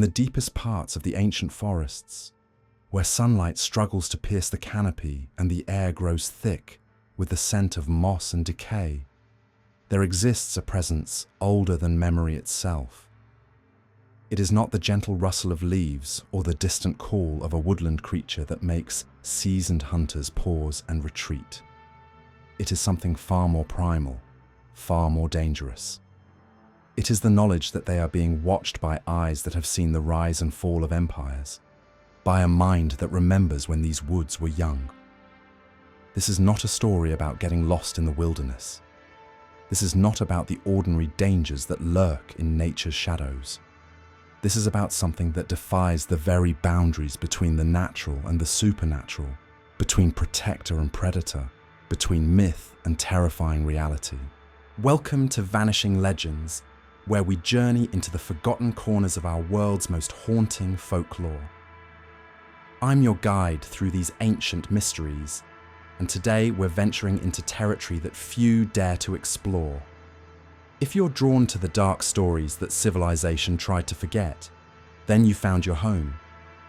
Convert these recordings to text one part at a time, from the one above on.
the deepest parts of the ancient forests, where sunlight struggles to pierce the canopy and the air grows thick with the scent of moss and decay, there exists a presence older than memory itself. It is not the gentle rustle of leaves or the distant call of a woodland creature that makes seasoned hunters pause and retreat. It is something far more primal, far more dangerous. It is the knowledge that they are being watched by eyes that have seen the rise and fall of empires, by a mind that remembers when these woods were young. This is not a story about getting lost in the wilderness. This is not about the ordinary dangers that lurk in nature's shadows. This is about something that defies the very boundaries between the natural and the supernatural, between protector and predator, between myth and terrifying reality. Welcome to Vanishing Legends, where we journey into the forgotten corners of our world's most haunting folklore. I'm your guide through these ancient mysteries, and today we're venturing into territory that few dare to explore. If you're drawn to the dark stories that civilization tried to forget, then you found your home.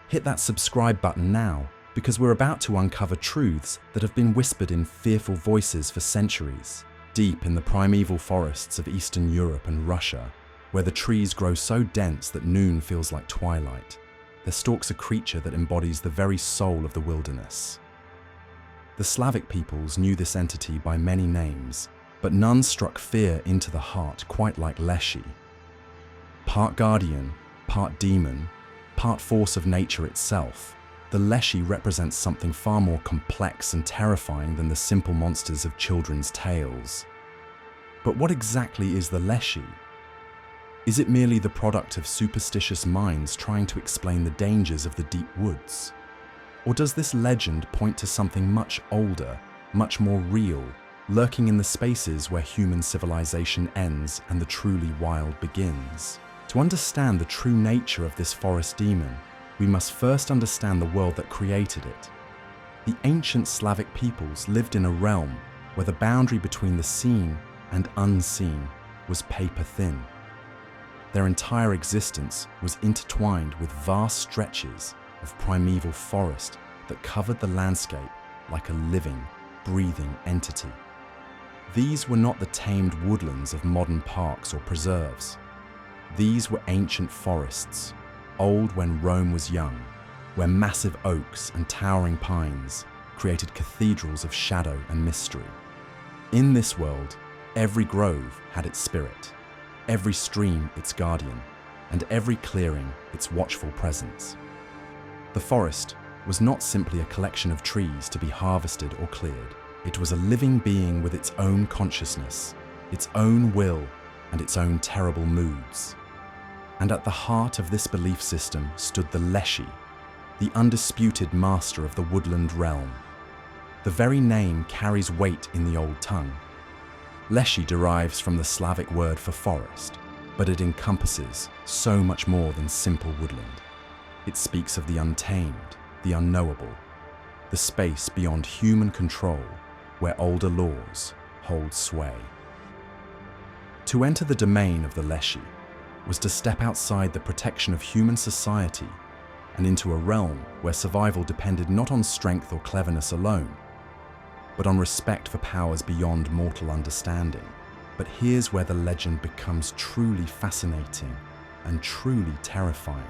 Hit that subscribe button now, because we're about to uncover truths that have been whispered in fearful voices for centuries, deep in the primeval forests of Eastern Europe and Russia, where the trees grow so dense that noon feels like twilight. There stalks a creature that embodies the very soul of the wilderness. The Slavic peoples knew this entity by many names, but none struck fear into the heart quite like Leshy. Part guardian, part demon, part force of nature itself, the Leshy represents something far more complex and terrifying than the simple monsters of children's tales. But what exactly is the Leshy? Is it merely the product of superstitious minds trying to explain the dangers of the deep woods? Or does this legend point to something much older, much more real, lurking in the spaces where human civilization ends and the truly wild begins? To understand the true nature of this forest demon, we must first understand the world that created it. The ancient Slavic peoples lived in a realm where the boundary between the seen and unseen was paper thin. Their entire existence was intertwined with vast stretches of primeval forest that covered the landscape like a living, breathing entity. These were not the tamed woodlands of modern parks or preserves. These were ancient forests, old when Rome was young, where massive oaks and towering pines created cathedrals of shadow and mystery. In this world, every grove had its spirit, every stream its guardian, and every clearing its watchful presence. The forest was not simply a collection of trees to be harvested or cleared. It was a living being with its own consciousness, its own will, and its own terrible moods. And at the heart of this belief system stood the Leshy, the undisputed master of the woodland realm. The very name carries weight in the old tongue. Leshy derives from the Slavic word for forest, but it encompasses so much more than simple woodland. It speaks of the untamed, the unknowable, the space beyond human control, where older laws hold sway. To enter the domain of the Leshy was to step outside the protection of human society and into a realm where survival depended not on strength or cleverness alone, but on respect for powers beyond mortal understanding. But here's where the legend becomes truly fascinating and truly terrifying.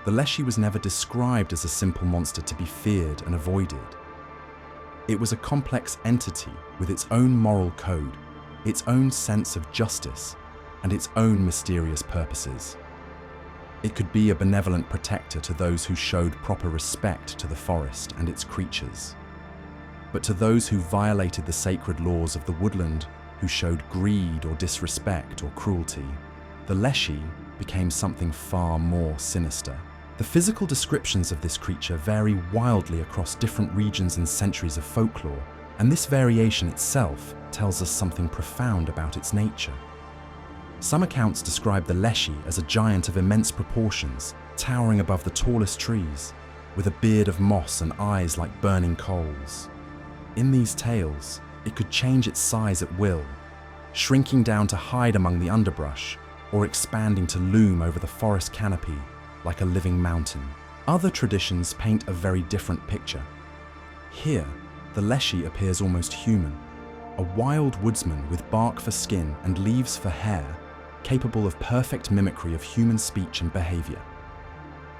The Leshy was never described as a simple monster to be feared and avoided. It was a complex entity with its own moral code, its own sense of justice, and its own mysterious purposes. It could be a benevolent protector to those who showed proper respect to the forest and its creatures. But to those who violated the sacred laws of the woodland, who showed greed or disrespect or cruelty, the Leshy became something far more sinister. The physical descriptions of this creature vary wildly across different regions and centuries of folklore, and this variation itself tells us something profound about its nature. Some accounts describe the Leshy as a giant of immense proportions, towering above the tallest trees, with a beard of moss and eyes like burning coals. In these tales, it could change its size at will, shrinking down to hide among the underbrush, or expanding to loom over the forest canopy like a living mountain. Other traditions paint a very different picture. Here, the Leshy appears almost human, a wild woodsman with bark for skin and leaves for hair, capable of perfect mimicry of human speech and behavior.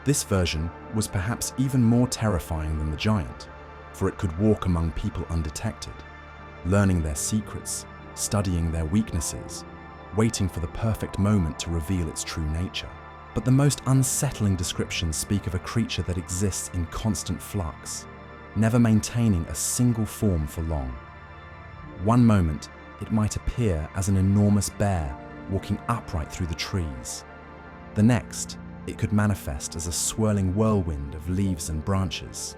This version was perhaps even more terrifying than the giant, for it could walk among people undetected, learning their secrets, studying their weaknesses, waiting for the perfect moment to reveal its true nature. But the most unsettling descriptions speak of a creature that exists in constant flux, never maintaining a single form for long. One moment, it might appear as an enormous bear walking upright through the trees. The next, it could manifest as a swirling whirlwind of leaves and branches.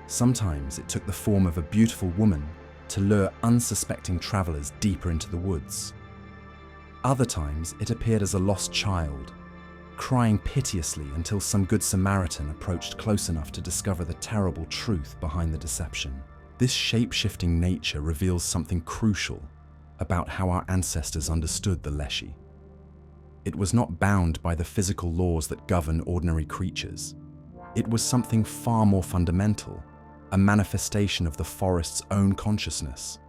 Sometimes it took the form of a beautiful woman to lure unsuspecting travelers deeper into the woods. Other times, it appeared as a lost child, crying piteously until some good Samaritan approached close enough to discover the terrible truth behind the deception. This shape-shifting nature reveals something crucial about how our ancestors understood the Leshy. It was not bound by the physical laws that govern ordinary creatures. It was something far more fundamental, a manifestation of the forest's own consciousness,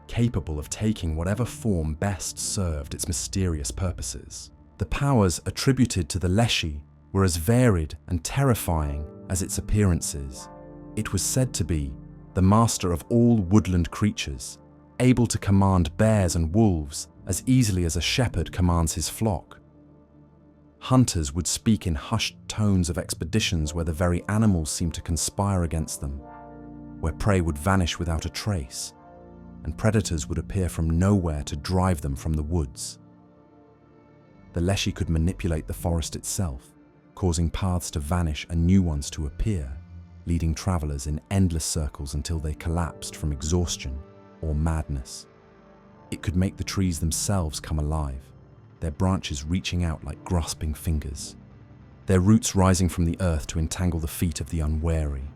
capable of taking whatever form best served its mysterious purposes. The powers attributed to the Leshy were as varied and terrifying as its appearances. It was said to be the master of all woodland creatures, able to command bears and wolves as easily as a shepherd commands his flock. Hunters would speak in hushed tones of expeditions where the very animals seemed to conspire against them, where prey would vanish without a trace, and predators would appear from nowhere to drive them from the woods. The Leshy could manipulate the forest itself, causing paths to vanish and new ones to appear, leading travelers in endless circles until they collapsed from exhaustion or madness. It could make the trees themselves come alive, their branches reaching out like grasping fingers, their roots rising from the earth to entangle the feet of the unwary.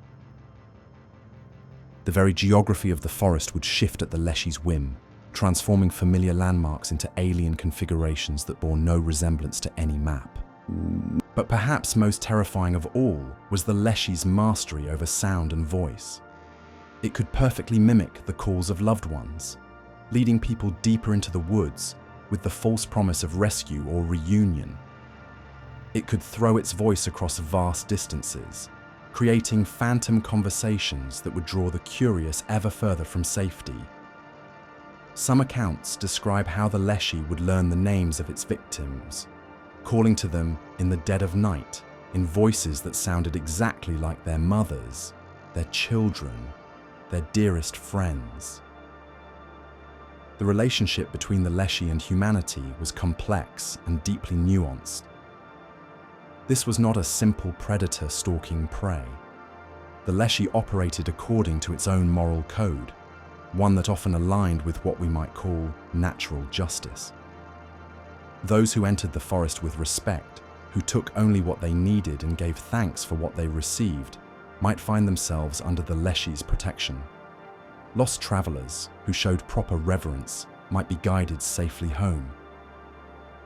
The very geography of the forest would shift at the Leshy's whim, transforming familiar landmarks into alien configurations that bore no resemblance to any map. But perhaps most terrifying of all was the Leshy's mastery over sound and voice. It could perfectly mimic the calls of loved ones, leading people deeper into the woods with the false promise of rescue or reunion. It could throw its voice across vast distances, creating phantom conversations that would draw the curious ever further from safety. Some accounts describe how the Leshy would learn the names of its victims, calling to them in the dead of night in voices that sounded exactly like their mothers, their children, their dearest friends. The relationship between the Leshy and humanity was complex and deeply nuanced. This was not a simple predator stalking prey. The Leshy operated according to its own moral code, one that often aligned with what we might call natural justice. Those who entered the forest with respect, who took only what they needed and gave thanks for what they received, might find themselves under the Leshy's protection. Lost travelers who showed proper reverence might be guided safely home.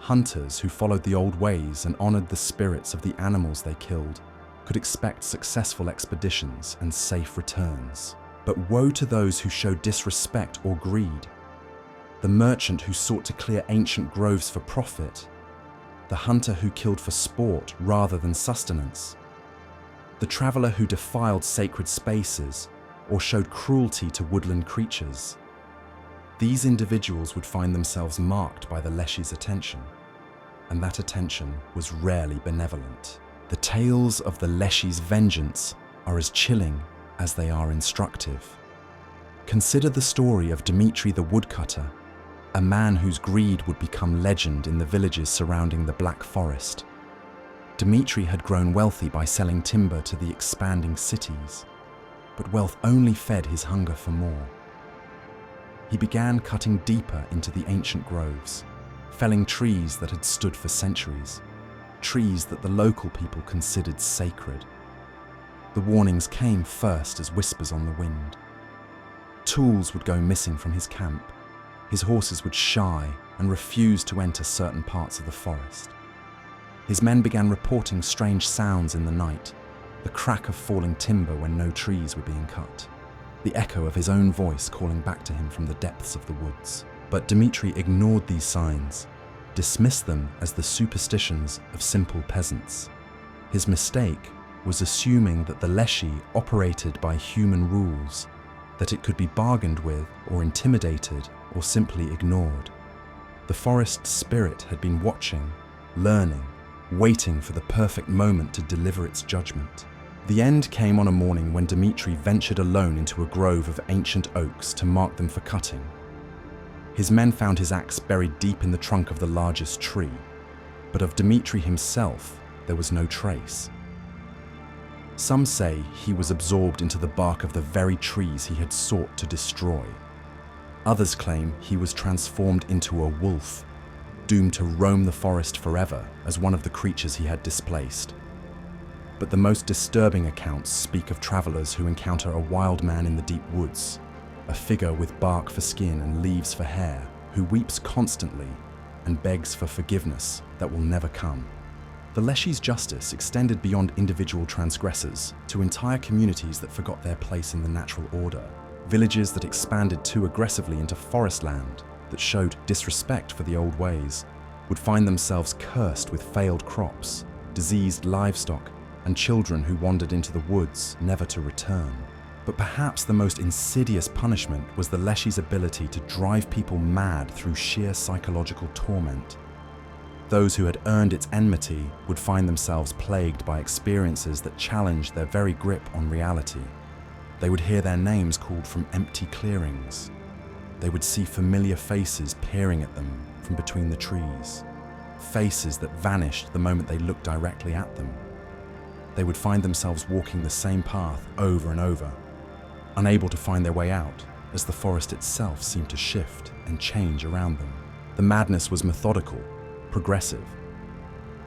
Hunters who followed the old ways and honored the spirits of the animals they killed could expect successful expeditions and safe returns. But woe to those who showed disrespect or greed. The merchant who sought to clear ancient groves for profit. The hunter who killed for sport rather than sustenance. The traveler who defiled sacred spaces or showed cruelty to woodland creatures. These individuals would find themselves marked by the Leshy's attention, and that attention was rarely benevolent. The tales of the Leshy's vengeance are as chilling as they are instructive. Consider the story of Dmitri the woodcutter, a man whose greed would become legend in the villages surrounding the Black Forest. Dmitri had grown wealthy by selling timber to the expanding cities, but wealth only fed his hunger for more. He began cutting deeper into the ancient groves, felling trees that had stood for centuries, trees that the local people considered sacred. The warnings came first as whispers on the wind. Tools would go missing from his camp. His horses would shy and refuse to enter certain parts of the forest. His men began reporting strange sounds in the night, the crack of falling timber when no trees were being cut, the echo of his own voice calling back to him from the depths of the woods. But Dmitri ignored these signs, dismissed them as the superstitions of simple peasants. His mistake was assuming that the Leshy operated by human rules, that it could be bargained with or intimidated or simply ignored. The forest spirit had been watching, learning, waiting for the perfect moment to deliver its judgment. The end came on a morning when Dmitri ventured alone into a grove of ancient oaks to mark them for cutting. His men found his axe buried deep in the trunk of the largest tree, but of Dmitri himself there was no trace. Some say he was absorbed into the bark of the very trees he had sought to destroy. Others claim he was transformed into a wolf, doomed to roam the forest forever as one of the creatures he had displaced. But the most disturbing accounts speak of travelers who encounter a wild man in the deep woods, a figure with bark for skin and leaves for hair, who weeps constantly and begs for forgiveness that will never come. The Leshy's justice extended beyond individual transgressors to entire communities that forgot their place in the natural order. Villages that expanded too aggressively into forest land, that showed disrespect for the old ways, would find themselves cursed with failed crops, diseased livestock, and children who wandered into the woods never to return. But perhaps the most insidious punishment was the Leshy's ability to drive people mad through sheer psychological torment. Those who had earned its enmity would find themselves plagued by experiences that challenged their very grip on reality. They would hear their names called from empty clearings. They would see familiar faces peering at them from between the trees, faces that vanished the moment they looked directly at them. They would find themselves walking the same path over and over, unable to find their way out as the forest itself seemed to shift and change around them. The madness was methodical, progressive.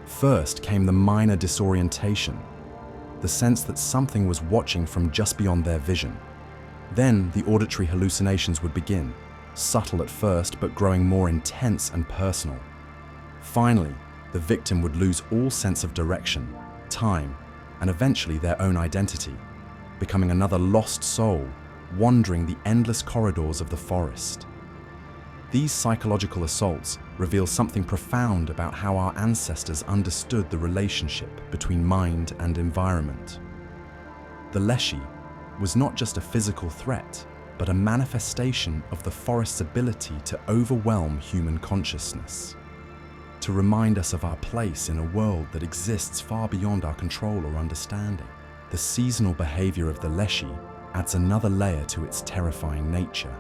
First came the minor disorientation, the sense that something was watching from just beyond their vision. Then the auditory hallucinations would begin, subtle at first but growing more intense and personal. Finally, the victim would lose all sense of direction, time, and eventually their own identity, becoming another lost soul, wandering the endless corridors of the forest. These psychological assaults reveal something profound about how our ancestors understood the relationship between mind and environment. The Leshy was not just a physical threat, but a manifestation of the forest's ability to overwhelm human consciousness, to remind us of our place in a world that exists far beyond our control or understanding. The seasonal behavior of the Leshy adds another layer to its terrifying nature.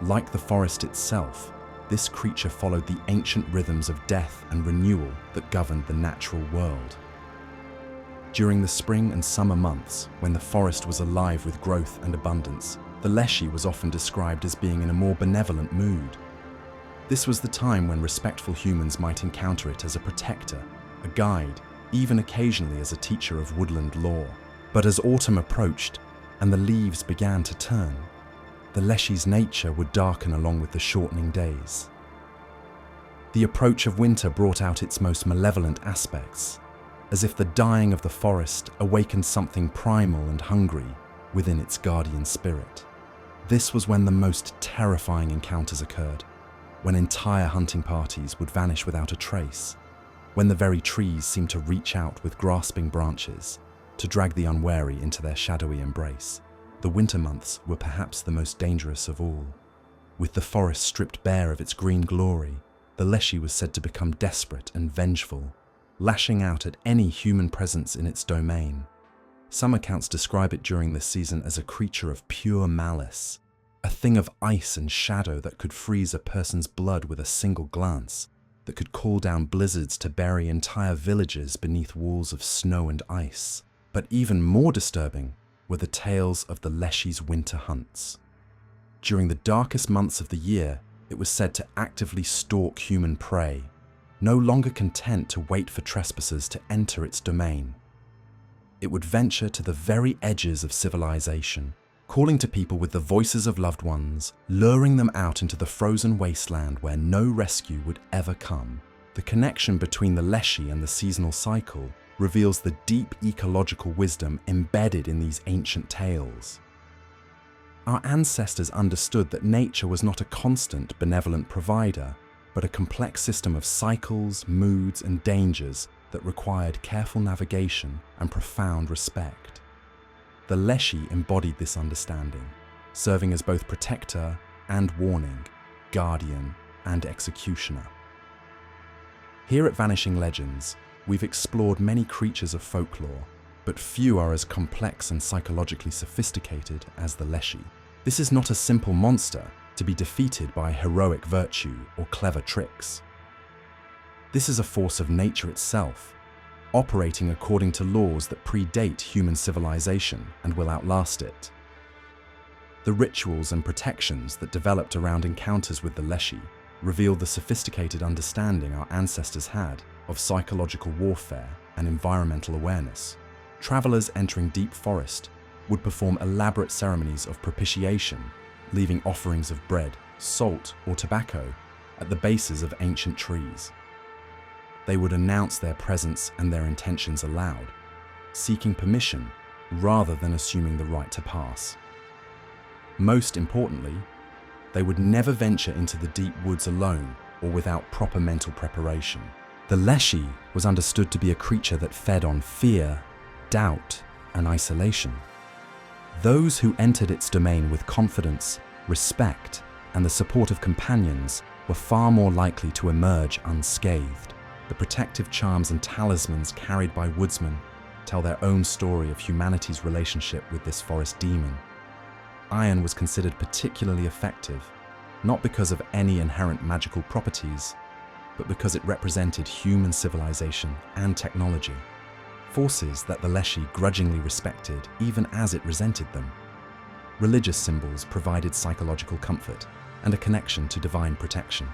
Like the forest itself, this creature followed the ancient rhythms of death and renewal that governed the natural world. During the spring and summer months, when the forest was alive with growth and abundance, the Leshy was often described as being in a more benevolent mood. This was the time when respectful humans might encounter it as a protector, a guide, even occasionally as a teacher of woodland lore. But as autumn approached and the leaves began to turn, the Leshy's nature would darken along with the shortening days. The approach of winter brought out its most malevolent aspects, as if the dying of the forest awakened something primal and hungry within its guardian spirit. This was when the most terrifying encounters occurred, when entire hunting parties would vanish without a trace, when the very trees seemed to reach out with grasping branches to drag the unwary into their shadowy embrace. The winter months were perhaps the most dangerous of all. With the forest stripped bare of its green glory, the Leshy was said to become desperate and vengeful, lashing out at any human presence in its domain. Some accounts describe it during this season as a creature of pure malice, a thing of ice and shadow that could freeze a person's blood with a single glance, that could call down blizzards to bury entire villages beneath walls of snow and ice. But even more disturbing were the tales of the Leshy's winter hunts. During the darkest months of the year, it was said to actively stalk human prey, no longer content to wait for trespassers to enter its domain. It would venture to the very edges of civilization, calling to people with the voices of loved ones, luring them out into the frozen wasteland where no rescue would ever come. The connection between the Leshy and the seasonal cycle reveals the deep ecological wisdom embedded in these ancient tales. Our ancestors understood that nature was not a constant, benevolent provider, but a complex system of cycles, moods, and dangers that required careful navigation and profound respect. The Leshy embodied this understanding, serving as both protector and warning, guardian and executioner. Here at Vanishing Legends, we've explored many creatures of folklore, but few are as complex and psychologically sophisticated as the Leshy. This is not a simple monster to be defeated by heroic virtue or clever tricks. This is a force of nature itself, operating according to laws that predate human civilization and will outlast it. The rituals and protections that developed around encounters with the Leshy reveal the sophisticated understanding our ancestors had of psychological warfare and environmental awareness. Travelers entering deep forest would perform elaborate ceremonies of propitiation, leaving offerings of bread, salt, or tobacco at the bases of ancient trees. They would announce their presence and their intentions aloud, seeking permission rather than assuming the right to pass. Most importantly, they would never venture into the deep woods alone or without proper mental preparation. The Leshy was understood to be a creature that fed on fear, doubt, and isolation. Those who entered its domain with confidence, respect, and the support of companions were far more likely to emerge unscathed. The protective charms and talismans carried by woodsmen tell their own story of humanity's relationship with this forest demon. Iron was considered particularly effective, not because of any inherent magical properties, but because it represented human civilization and technology, forces that the Leshy grudgingly respected even as it resented them. Religious symbols provided psychological comfort and a connection to divine protection.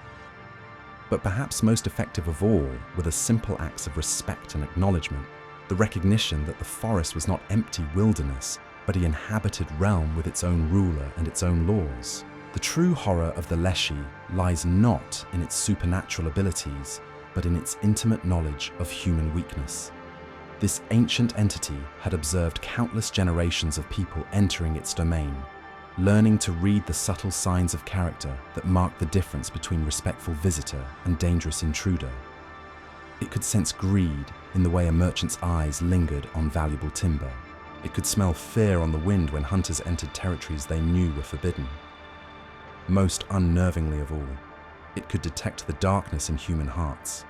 But perhaps most effective of all were the simple acts of respect and acknowledgement, the recognition that the forest was not empty wilderness, but an inhabited realm with its own ruler and its own laws. The true horror of the Leshy lies not in its supernatural abilities, but in its intimate knowledge of human weakness. This ancient entity had observed countless generations of people entering its domain, learning to read the subtle signs of character that mark the difference between respectful visitor and dangerous intruder. It could sense greed in the way a merchant's eyes lingered on valuable timber. It could smell fear on the wind when hunters entered territories they knew were forbidden. Most unnervingly of all, it could detect the darkness in human hearts,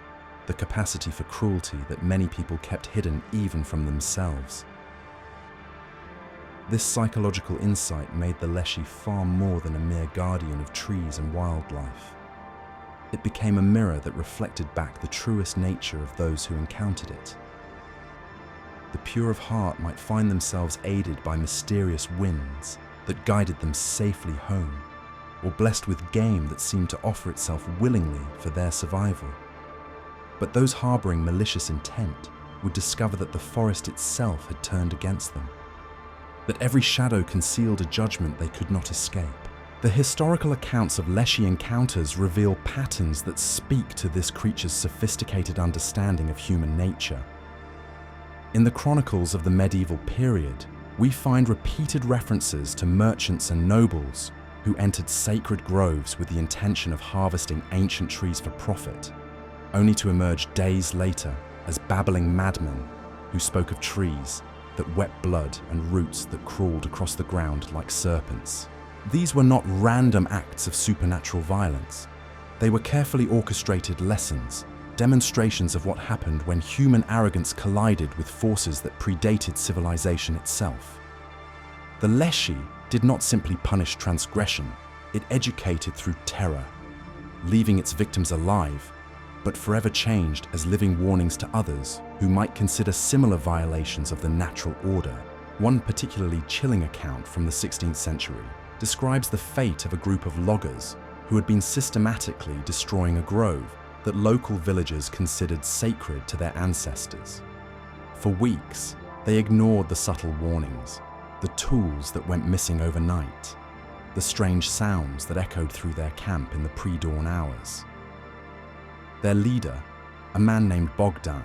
the capacity for cruelty that many people kept hidden even from themselves. This psychological insight made the Leshy far more than a mere guardian of trees and wildlife. It became a mirror that reflected back the truest nature of those who encountered it. The pure of heart might find themselves aided by mysterious winds that guided them safely home, or blessed with game that seemed to offer itself willingly for their survival. But those harboring malicious intent would discover that the forest itself had turned against them, that every shadow concealed a judgment they could not escape. The historical accounts of Leshy encounters reveal patterns that speak to this creature's sophisticated understanding of human nature. In the chronicles of the medieval period, we find repeated references to merchants and nobles who entered sacred groves with the intention of harvesting ancient trees for profit, only to emerge days later as babbling madmen who spoke of trees that wept blood and roots that crawled across the ground like serpents. These were not random acts of supernatural violence. They were carefully orchestrated lessons, demonstrations of what happened when human arrogance collided with forces that predated civilization itself. The Leshy did not simply punish transgression, it educated through terror, leaving its victims alive, but forever changed as living warnings to others who might consider similar violations of the natural order. One particularly chilling account from the 16th century describes the fate of a group of loggers who had been systematically destroying a grove that local villagers considered sacred to their ancestors. For weeks, they ignored the subtle warnings, the tools that went missing overnight, the strange sounds that echoed through their camp in the pre-dawn hours. Their leader, a man named Bogdan,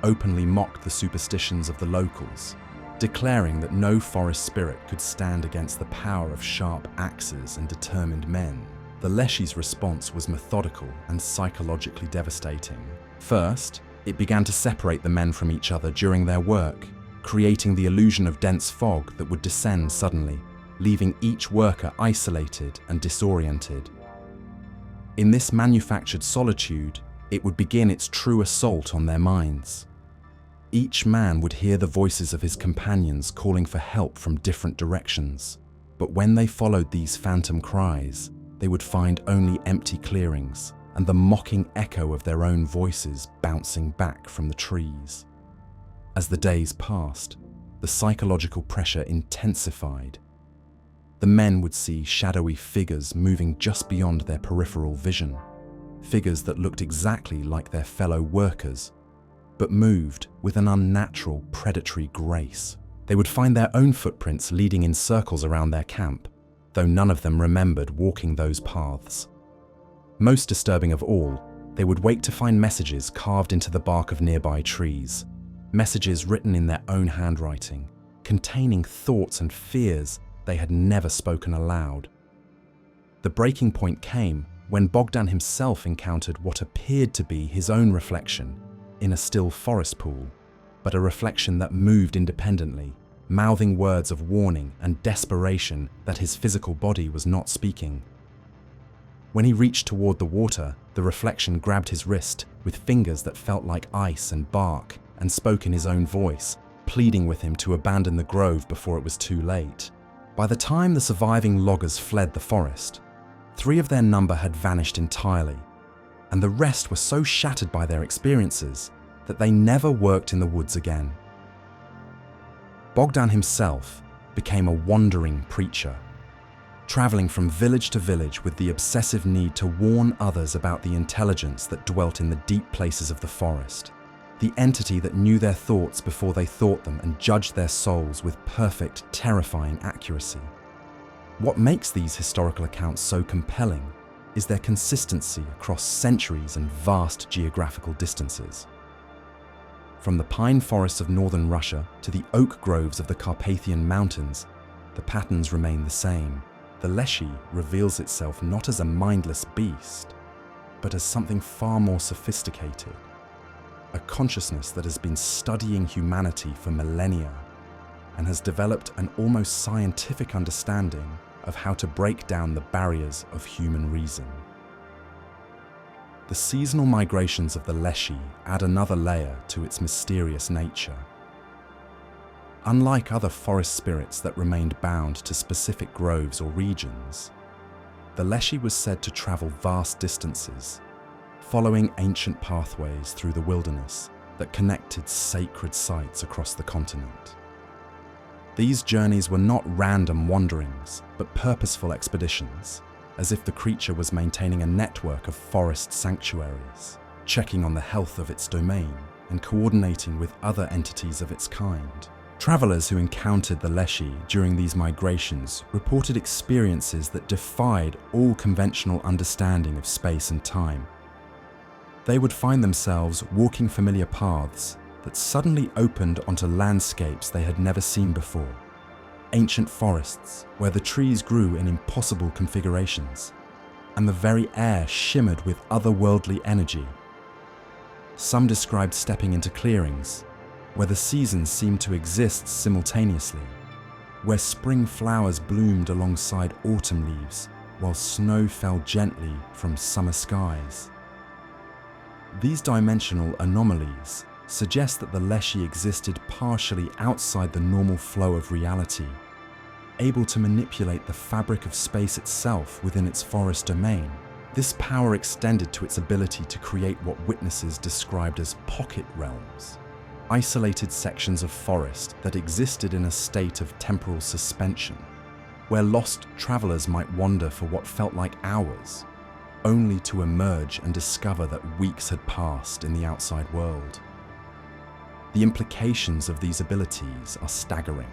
openly mocked the superstitions of the locals, declaring that no forest spirit could stand against the power of sharp axes and determined men. The Leshy's response was methodical and psychologically devastating. First, it began to separate the men from each other during their work, creating the illusion of dense fog that would descend suddenly, leaving each worker isolated and disoriented. In this manufactured solitude, it would begin its true assault on their minds. Each man would hear the voices of his companions calling for help from different directions, but when they followed these phantom cries, they would find only empty clearings and the mocking echo of their own voices bouncing back from the trees. As the days passed, the psychological pressure intensified. The men would see shadowy figures moving just beyond their peripheral vision, figures that looked exactly like their fellow workers, but moved with an unnatural, predatory grace. They would find their own footprints leading in circles around their camp, though none of them remembered walking those paths. Most disturbing of all, they would wake to find messages carved into the bark of nearby trees, messages written in their own handwriting, containing thoughts and fears they had never spoken aloud. The breaking point came when Bogdan himself encountered what appeared to be his own reflection in a still forest pool, but a reflection that moved independently, mouthing words of warning and desperation that his physical body was not speaking. When he reached toward the water, the reflection grabbed his wrist with fingers that felt like ice and bark and spoke in his own voice, pleading with him to abandon the grove before it was too late. By the time the surviving loggers fled the forest, 3 of their number had vanished entirely, and the rest were so shattered by their experiences that they never worked in the woods again. Bogdan himself became a wandering preacher, traveling from village to village with the obsessive need to warn others about the intelligence that dwelt in the deep places of the forest, the entity that knew their thoughts before they thought them and judged their souls with perfect, terrifying accuracy. What makes these historical accounts so compelling is their consistency across centuries and vast geographical distances. From the pine forests of northern Russia to the oak groves of the Carpathian Mountains, the patterns remain the same. The Leshy reveals itself not as a mindless beast, but as something far more sophisticated, a consciousness that has been studying humanity for millennia and has developed an almost scientific understanding of how to break down the barriers of human reason. The seasonal migrations of the Leshy add another layer to its mysterious nature. Unlike other forest spirits that remained bound to specific groves or regions, the Leshy was said to travel vast distances, following ancient pathways through the wilderness that connected sacred sites across the continent. These journeys were not random wanderings, but purposeful expeditions, as if the creature was maintaining a network of forest sanctuaries, checking on the health of its domain and coordinating with other entities of its kind. Travelers who encountered the Leshy during these migrations reported experiences that defied all conventional understanding of space and time. They would find themselves walking familiar paths that suddenly opened onto landscapes they had never seen before. Ancient forests where the trees grew in impossible configurations, and the very air shimmered with otherworldly energy. Some described stepping into clearings where the seasons seemed to exist simultaneously, where spring flowers bloomed alongside autumn leaves while snow fell gently from summer skies. These dimensional anomalies suggest that the Leshy existed partially outside the normal flow of reality, able to manipulate the fabric of space itself within its forest domain. This power extended to its ability to create what witnesses described as pocket realms, isolated sections of forest that existed in a state of temporal suspension, where lost travelers might wander for what felt like hours, only to emerge and discover that weeks had passed in the outside world. The implications of these abilities are staggering.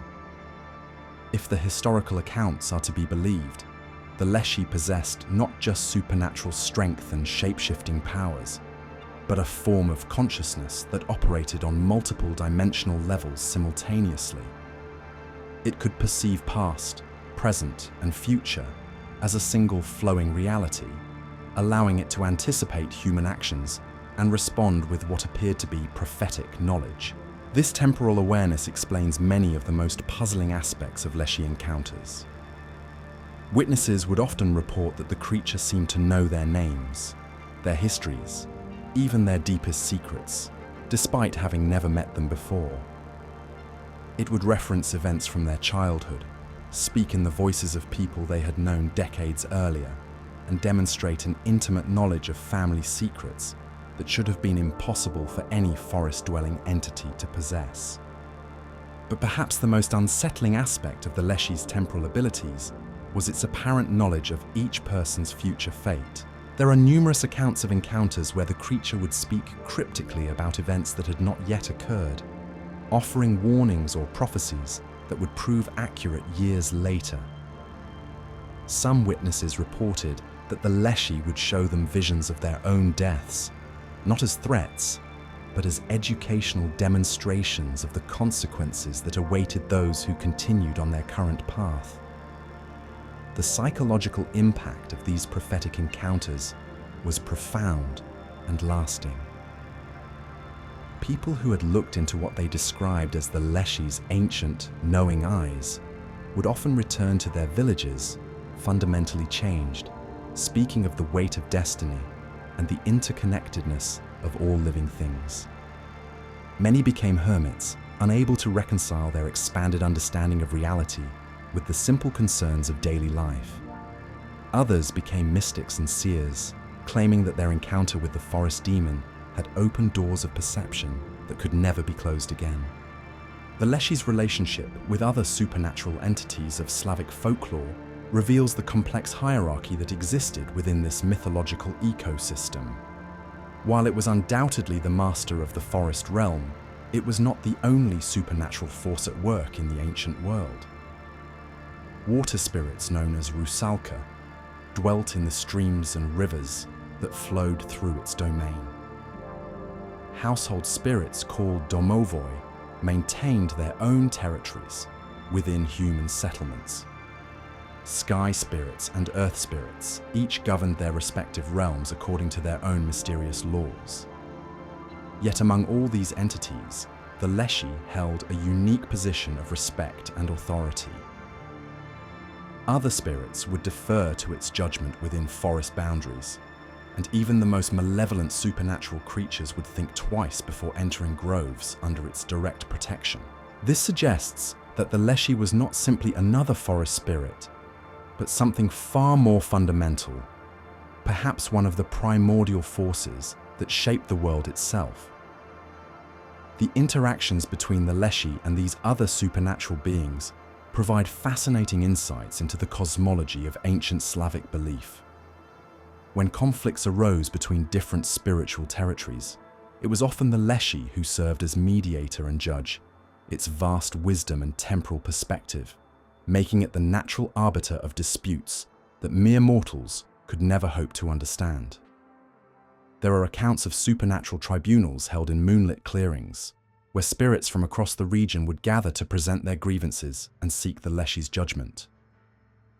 If the historical accounts are to be believed, the Leshy possessed not just supernatural strength and shape-shifting powers, but a form of consciousness that operated on multiple dimensional levels simultaneously. It could perceive past, present, and future as a single flowing reality, allowing it to anticipate human actions and respond with what appeared to be prophetic knowledge. This temporal awareness explains many of the most puzzling aspects of Leshy encounters. Witnesses would often report that the creature seemed to know their names, their histories, even their deepest secrets, despite having never met them before. It would reference events from their childhood, speak in the voices of people they had known decades earlier, and demonstrate an intimate knowledge of family secrets that should have been impossible for any forest-dwelling entity to possess. But perhaps the most unsettling aspect of the Leshy's temporal abilities was its apparent knowledge of each person's future fate. There are numerous accounts of encounters where the creature would speak cryptically about events that had not yet occurred, offering warnings or prophecies that would prove accurate years later. Some witnesses reported that the Leshy would show them visions of their own deaths, not as threats, but as educational demonstrations of the consequences that awaited those who continued on their current path. The psychological impact of these prophetic encounters was profound and lasting. People who had looked into what they described as the Leshy's ancient, knowing eyes would often return to their villages, fundamentally changed, speaking of the weight of destiny and the interconnectedness of all living things. Many became hermits, unable to reconcile their expanded understanding of reality with the simple concerns of daily life. Others became mystics and seers, claiming that their encounter with the forest demon had opened doors of perception that could never be closed again. The Leshy's relationship with other supernatural entities of Slavic folklore reveals the complex hierarchy that existed within this mythological ecosystem. While it was undoubtedly the master of the forest realm, it was not the only supernatural force at work in the ancient world. Water spirits known as rusalka dwelt in the streams and rivers that flowed through its domain. Household spirits called domovoi maintained their own territories within human settlements. Sky spirits and earth spirits each governed their respective realms according to their own mysterious laws. Yet among all these entities, the Leshy held a unique position of respect and authority. Other spirits would defer to its judgment within forest boundaries, and even the most malevolent supernatural creatures would think twice before entering groves under its direct protection. This suggests that the Leshy was not simply another forest spirit, but something far more fundamental, perhaps one of the primordial forces that shaped the world itself. The interactions between the Leshy and these other supernatural beings provide fascinating insights into the cosmology of ancient Slavic belief. When conflicts arose between different spiritual territories, it was often the Leshy who served as mediator and judge, its vast wisdom and temporal perspective making it the natural arbiter of disputes that mere mortals could never hope to understand. There are accounts of supernatural tribunals held in moonlit clearings, where spirits from across the region would gather to present their grievances and seek the Leshy's judgment.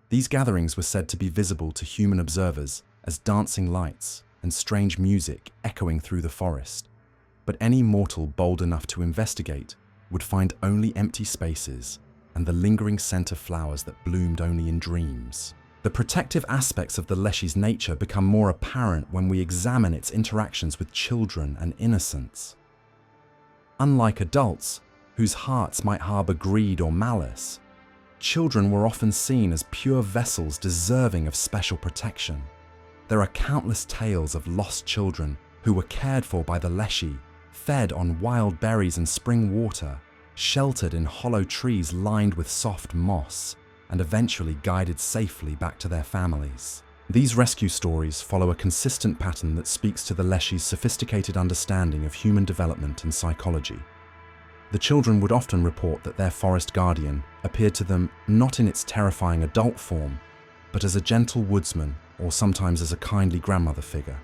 These gatherings were said to be visible to human observers as dancing lights and strange music echoing through the forest, but any mortal bold enough to investigate would find only empty spaces and the lingering scent of flowers that bloomed only in dreams. The protective aspects of the Leshy's nature become more apparent when we examine its interactions with children and innocents. Unlike adults, whose hearts might harbor greed or malice, children were often seen as pure vessels deserving of special protection. There are countless tales of lost children who were cared for by the Leshy, fed on wild berries and spring water, sheltered in hollow trees lined with soft moss, and eventually guided safely back to their families. These rescue stories follow a consistent pattern that speaks to the Leshy's sophisticated understanding of human development and psychology. The children would often report that their forest guardian appeared to them not in its terrifying adult form, but as a gentle woodsman or sometimes as a kindly grandmother figure.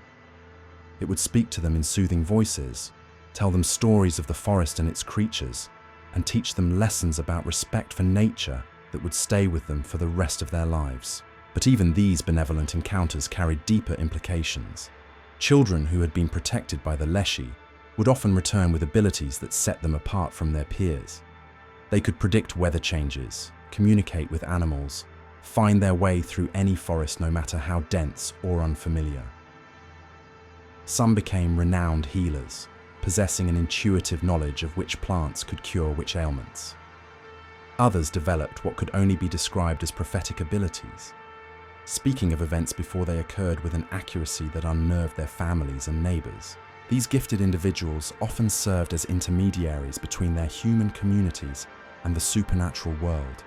It would speak to them in soothing voices, tell them stories of the forest and its creatures, and teach them lessons about respect for nature that would stay with them for the rest of their lives. But even these benevolent encounters carried deeper implications. Children who had been protected by the Leshy would often return with abilities that set them apart from their peers. They could predict weather changes, communicate with animals, find their way through any forest no matter how dense or unfamiliar. Some became renowned healers, possessing an intuitive knowledge of which plants could cure which ailments. Others developed what could only be described as prophetic abilities, speaking of events before they occurred with an accuracy that unnerved their families and neighbors. These gifted individuals often served as intermediaries between their human communities and the supernatural world,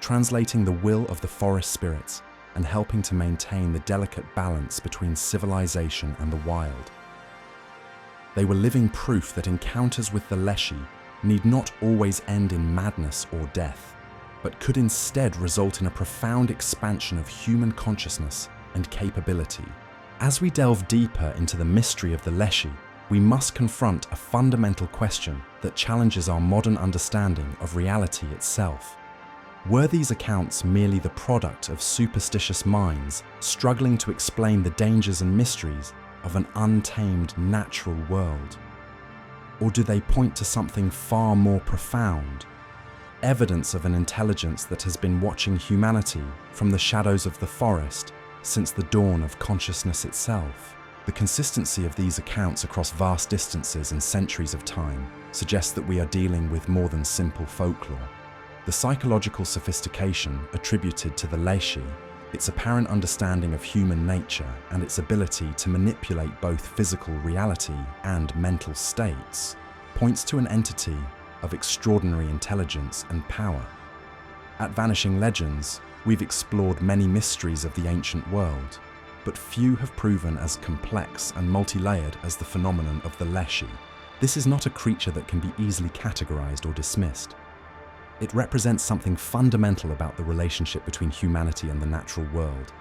translating the will of the forest spirits and helping to maintain the delicate balance between civilization and the wild. They were living proof that encounters with the Leshy need not always end in madness or death, but could instead result in a profound expansion of human consciousness and capability. As we delve deeper into the mystery of the Leshy, we must confront a fundamental question that challenges our modern understanding of reality itself. Were these accounts merely the product of superstitious minds struggling to explain the dangers and mysteries of an untamed natural world? Or do they point to something far more profound, evidence of an intelligence that has been watching humanity from the shadows of the forest since the dawn of consciousness itself? The consistency of these accounts across vast distances and centuries of time suggests that we are dealing with more than simple folklore. The psychological sophistication attributed to the Leshy, its apparent understanding of human nature, and its ability to manipulate both physical reality and mental states, points to an entity of extraordinary intelligence and power. At Vanishing Legends, we've explored many mysteries of the ancient world, but few have proven as complex and multi-layered as the phenomenon of the Leshy. This is not a creature that can be easily categorized or dismissed. It represents something fundamental about the relationship between humanity and the natural world,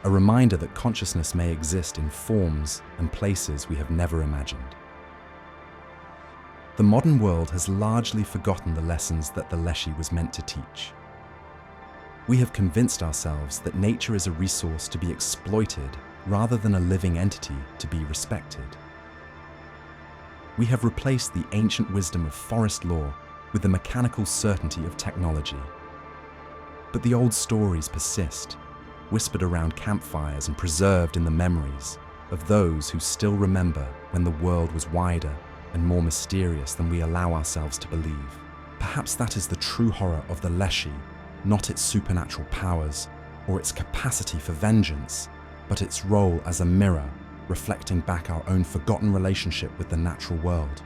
a reminder that consciousness may exist in forms and places we have never imagined. The modern world has largely forgotten the lessons that the Leshy was meant to teach. We have convinced ourselves that nature is a resource to be exploited rather than a living entity to be respected. We have replaced the ancient wisdom of forest lore with the mechanical certainty of technology. But the old stories persist, whispered around campfires and preserved in the memories of those who still remember when the world was wider and more mysterious than we allow ourselves to believe. Perhaps that is the true horror of the Leshy, not its supernatural powers or its capacity for vengeance, but its role as a mirror reflecting back our own forgotten relationship with the natural world.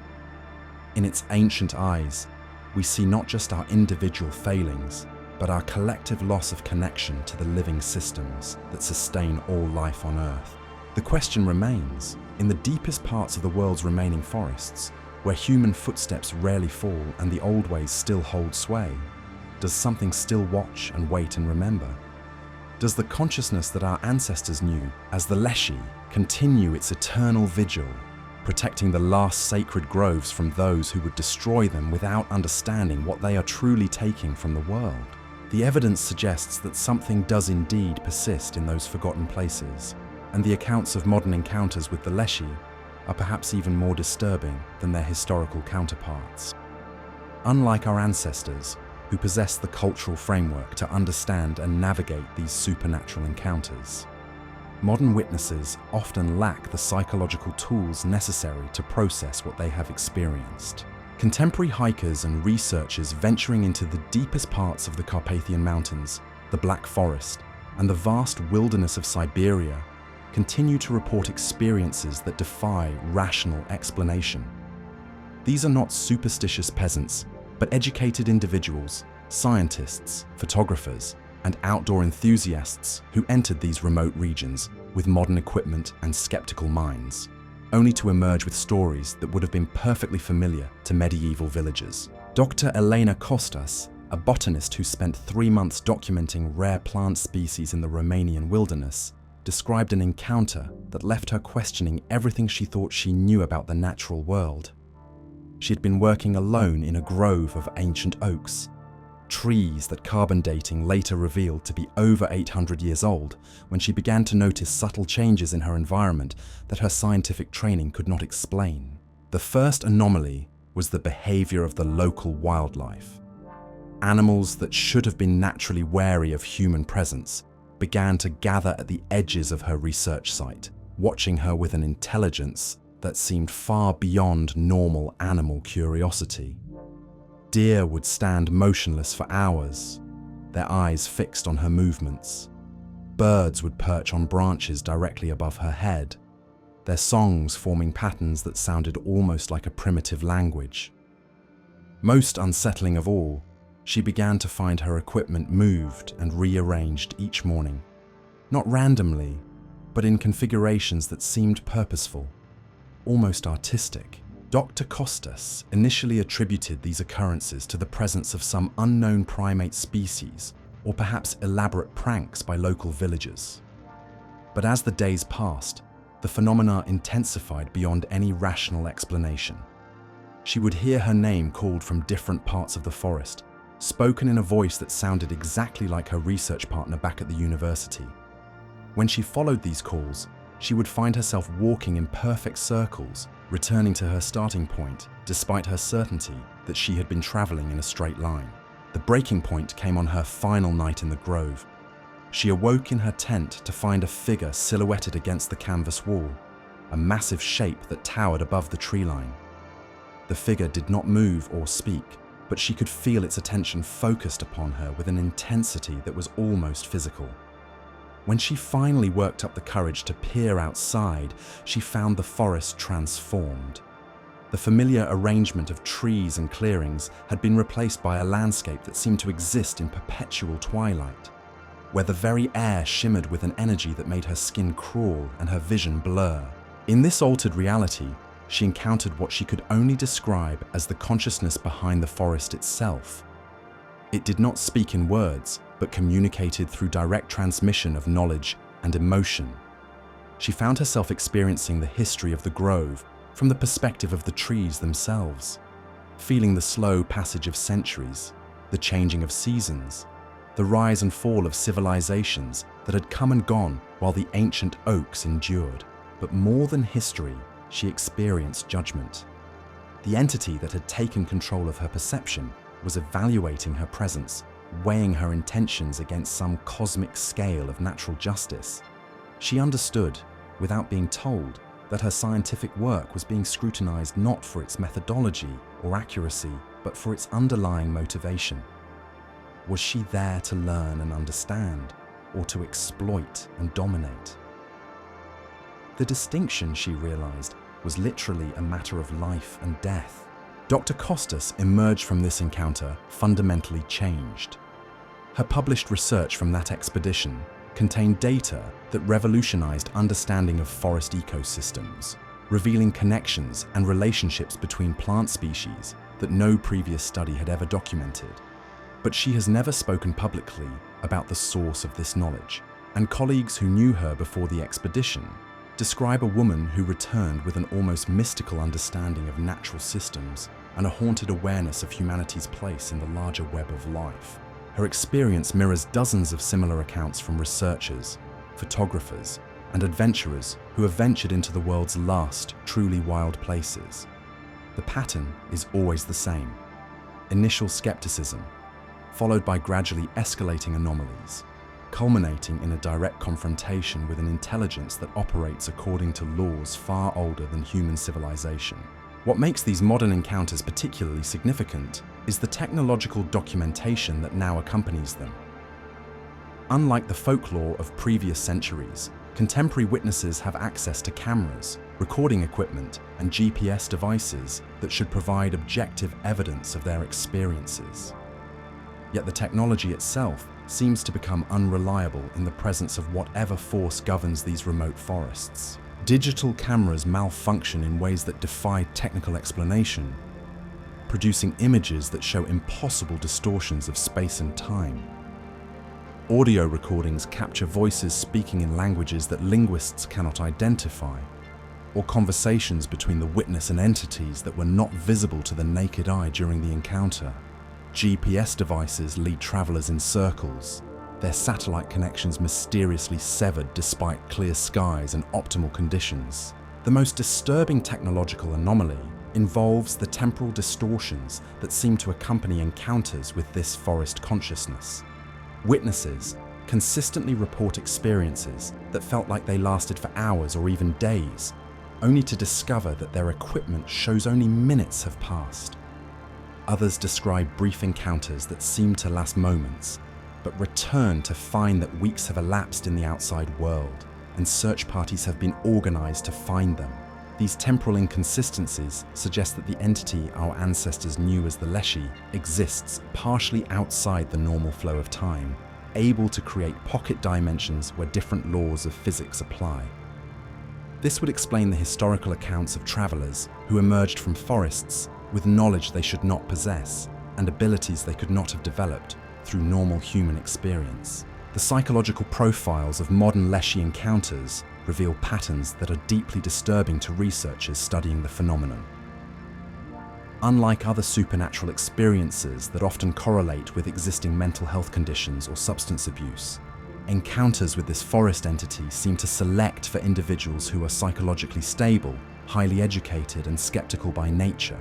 In its ancient eyes, we see not just our individual failings, but our collective loss of connection to the living systems that sustain all life on Earth. The question remains, in the deepest parts of the world's remaining forests, where human footsteps rarely fall and the old ways still hold sway, does something still watch and wait and remember? Does the consciousness that our ancestors knew as the Leshy continue its eternal vigil, protecting the last sacred groves from those who would destroy them without understanding what they are truly taking from the world? The evidence suggests that something does indeed persist in those forgotten places, and the accounts of modern encounters with the Leshy are perhaps even more disturbing than their historical counterparts. Unlike our ancestors, who possess the cultural framework to understand and navigate these supernatural encounters, modern witnesses often lack the psychological tools necessary to process what they have experienced. Contemporary hikers and researchers venturing into the deepest parts of the Carpathian Mountains, the Black Forest, and the vast wilderness of Siberia continue to report experiences that defy rational explanation. These are not superstitious peasants, but educated individuals, scientists, photographers, and outdoor enthusiasts who entered these remote regions with modern equipment and skeptical minds, only to emerge with stories that would have been perfectly familiar to medieval villagers. Dr. Elena Kostas, a botanist who spent 3 months documenting rare plant species in the Romanian wilderness, described an encounter that left her questioning everything she thought she knew about the natural world. She had been working alone in a grove of ancient oaks, trees that carbon dating later revealed to be over 800 years old, when she began to notice subtle changes in her environment that her scientific training could not explain. The first anomaly was the behavior of the local wildlife. Animals that should have been naturally wary of human presence began to gather at the edges of her research site, watching her with an intelligence that seemed far beyond normal animal curiosity. Deer would stand motionless for hours, their eyes fixed on her movements. Birds would perch on branches directly above her head, their songs forming patterns that sounded almost like a primitive language. Most unsettling of all, she began to find her equipment moved and rearranged each morning, not randomly, but in configurations that seemed purposeful, almost artistic. Dr. Costas initially attributed these occurrences to the presence of some unknown primate species, or perhaps elaborate pranks by local villagers. But as the days passed, the phenomena intensified beyond any rational explanation. She would hear her name called from different parts of the forest, spoken in a voice that sounded exactly like her research partner back at the university. When she followed these calls, she would find herself walking in perfect circles, returning to her starting point, despite her certainty that she had been traveling in a straight line. The breaking point came on her final night in the grove. She awoke in her tent to find a figure silhouetted against the canvas wall, a massive shape that towered above the tree line. The figure did not move or speak, but she could feel its attention focused upon her with an intensity that was almost physical. When she finally worked up the courage to peer outside, she found the forest transformed. The familiar arrangement of trees and clearings had been replaced by a landscape that seemed to exist in perpetual twilight, where the very air shimmered with an energy that made her skin crawl and her vision blur. In this altered reality, she encountered what she could only describe as the consciousness behind the forest itself. It did not speak in words, but communicated through direct transmission of knowledge and emotion. She found herself experiencing the history of the grove from the perspective of the trees themselves, feeling the slow passage of centuries, the changing of seasons, the rise and fall of civilizations that had come and gone while the ancient oaks endured. But more than history, she experienced judgment. The entity that had taken control of her perception was evaluating her presence, weighing her intentions against some cosmic scale of natural justice. She understood, without being told, that her scientific work was being scrutinized not for its methodology or accuracy, but for its underlying motivation. Was she there to learn and understand, or to exploit and dominate? The distinction, she realized, was literally a matter of life and death. Dr. Costas emerged from this encounter fundamentally changed. Her published research from that expedition contained data that revolutionized understanding of forest ecosystems, revealing connections and relationships between plant species that no previous study had ever documented. But she has never spoken publicly about the source of this knowledge, and colleagues who knew her before the expedition describe a woman who returned with an almost mystical understanding of natural systems and a haunted awareness of humanity's place in the larger web of life. Her experience mirrors dozens of similar accounts from researchers, photographers, and adventurers who have ventured into the world's last, truly wild places. The pattern is always the same: initial skepticism, followed by gradually escalating anomalies, culminating in a direct confrontation with an intelligence that operates according to laws far older than human civilization. What makes these modern encounters particularly significant is the technological documentation that now accompanies them. Unlike the folklore of previous centuries, contemporary witnesses have access to cameras, recording equipment, and GPS devices that should provide objective evidence of their experiences. Yet the technology itself seems to become unreliable in the presence of whatever force governs these remote forests. Digital cameras malfunction in ways that defy technical explanation, producing images that show impossible distortions of space and time. Audio recordings capture voices speaking in languages that linguists cannot identify, or conversations between the witness and entities that were not visible to the naked eye during the encounter. GPS devices lead travelers in circles, their satellite connections mysteriously severed despite clear skies and optimal conditions. The most disturbing technological anomaly involves the temporal distortions that seem to accompany encounters with this forest consciousness. Witnesses consistently report experiences that felt like they lasted for hours or even days, only to discover that their equipment shows only minutes have passed. Others describe brief encounters that seem to last moments, but return to find that weeks have elapsed in the outside world, and search parties have been organized to find them. These temporal inconsistencies suggest that the entity our ancestors knew as the Leshy exists partially outside the normal flow of time, able to create pocket dimensions where different laws of physics apply. This would explain the historical accounts of travelers who emerged from forests with knowledge they should not possess and abilities they could not have developed through normal human experience. The psychological profiles of modern Leshy encounters reveal patterns that are deeply disturbing to researchers studying the phenomenon. Unlike other supernatural experiences that often correlate with existing mental health conditions or substance abuse, encounters with this forest entity seem to select for individuals who are psychologically stable, highly educated, and skeptical by nature.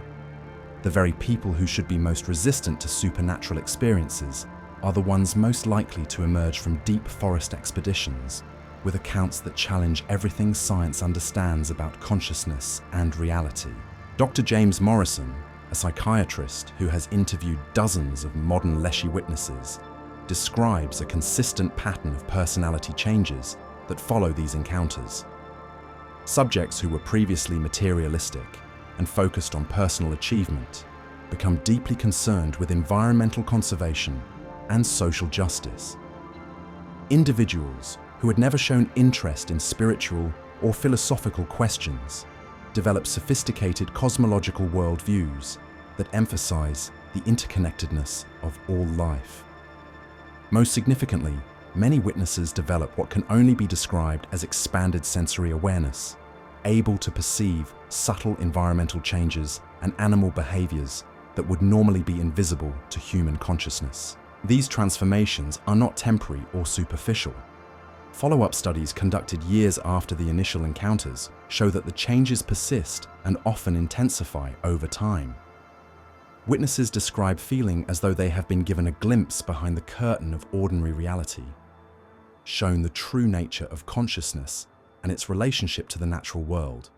The very people who should be most resistant to supernatural experiences are the ones most likely to emerge from deep forest expeditions, with accounts that challenge everything science understands about consciousness and reality. Dr. James Morrison, a psychiatrist who has interviewed dozens of modern Leshy witnesses, describes a consistent pattern of personality changes that follow these encounters. Subjects who were previously materialistic and focused on personal achievement become deeply concerned with environmental conservation and social justice. Individuals who had never shown interest in spiritual or philosophical questions develop sophisticated cosmological worldviews that emphasize the interconnectedness of all life. Most significantly, many witnesses develop what can only be described as expanded sensory awareness, able to perceive subtle environmental changes and animal behaviors that would normally be invisible to human consciousness. These transformations are not temporary or superficial. Follow-up studies conducted years after the initial encounters show that the changes persist and often intensify over time. Witnesses describe feeling as though they have been given a glimpse behind the curtain of ordinary reality, shown the true nature of consciousness and its relationship to the natural world.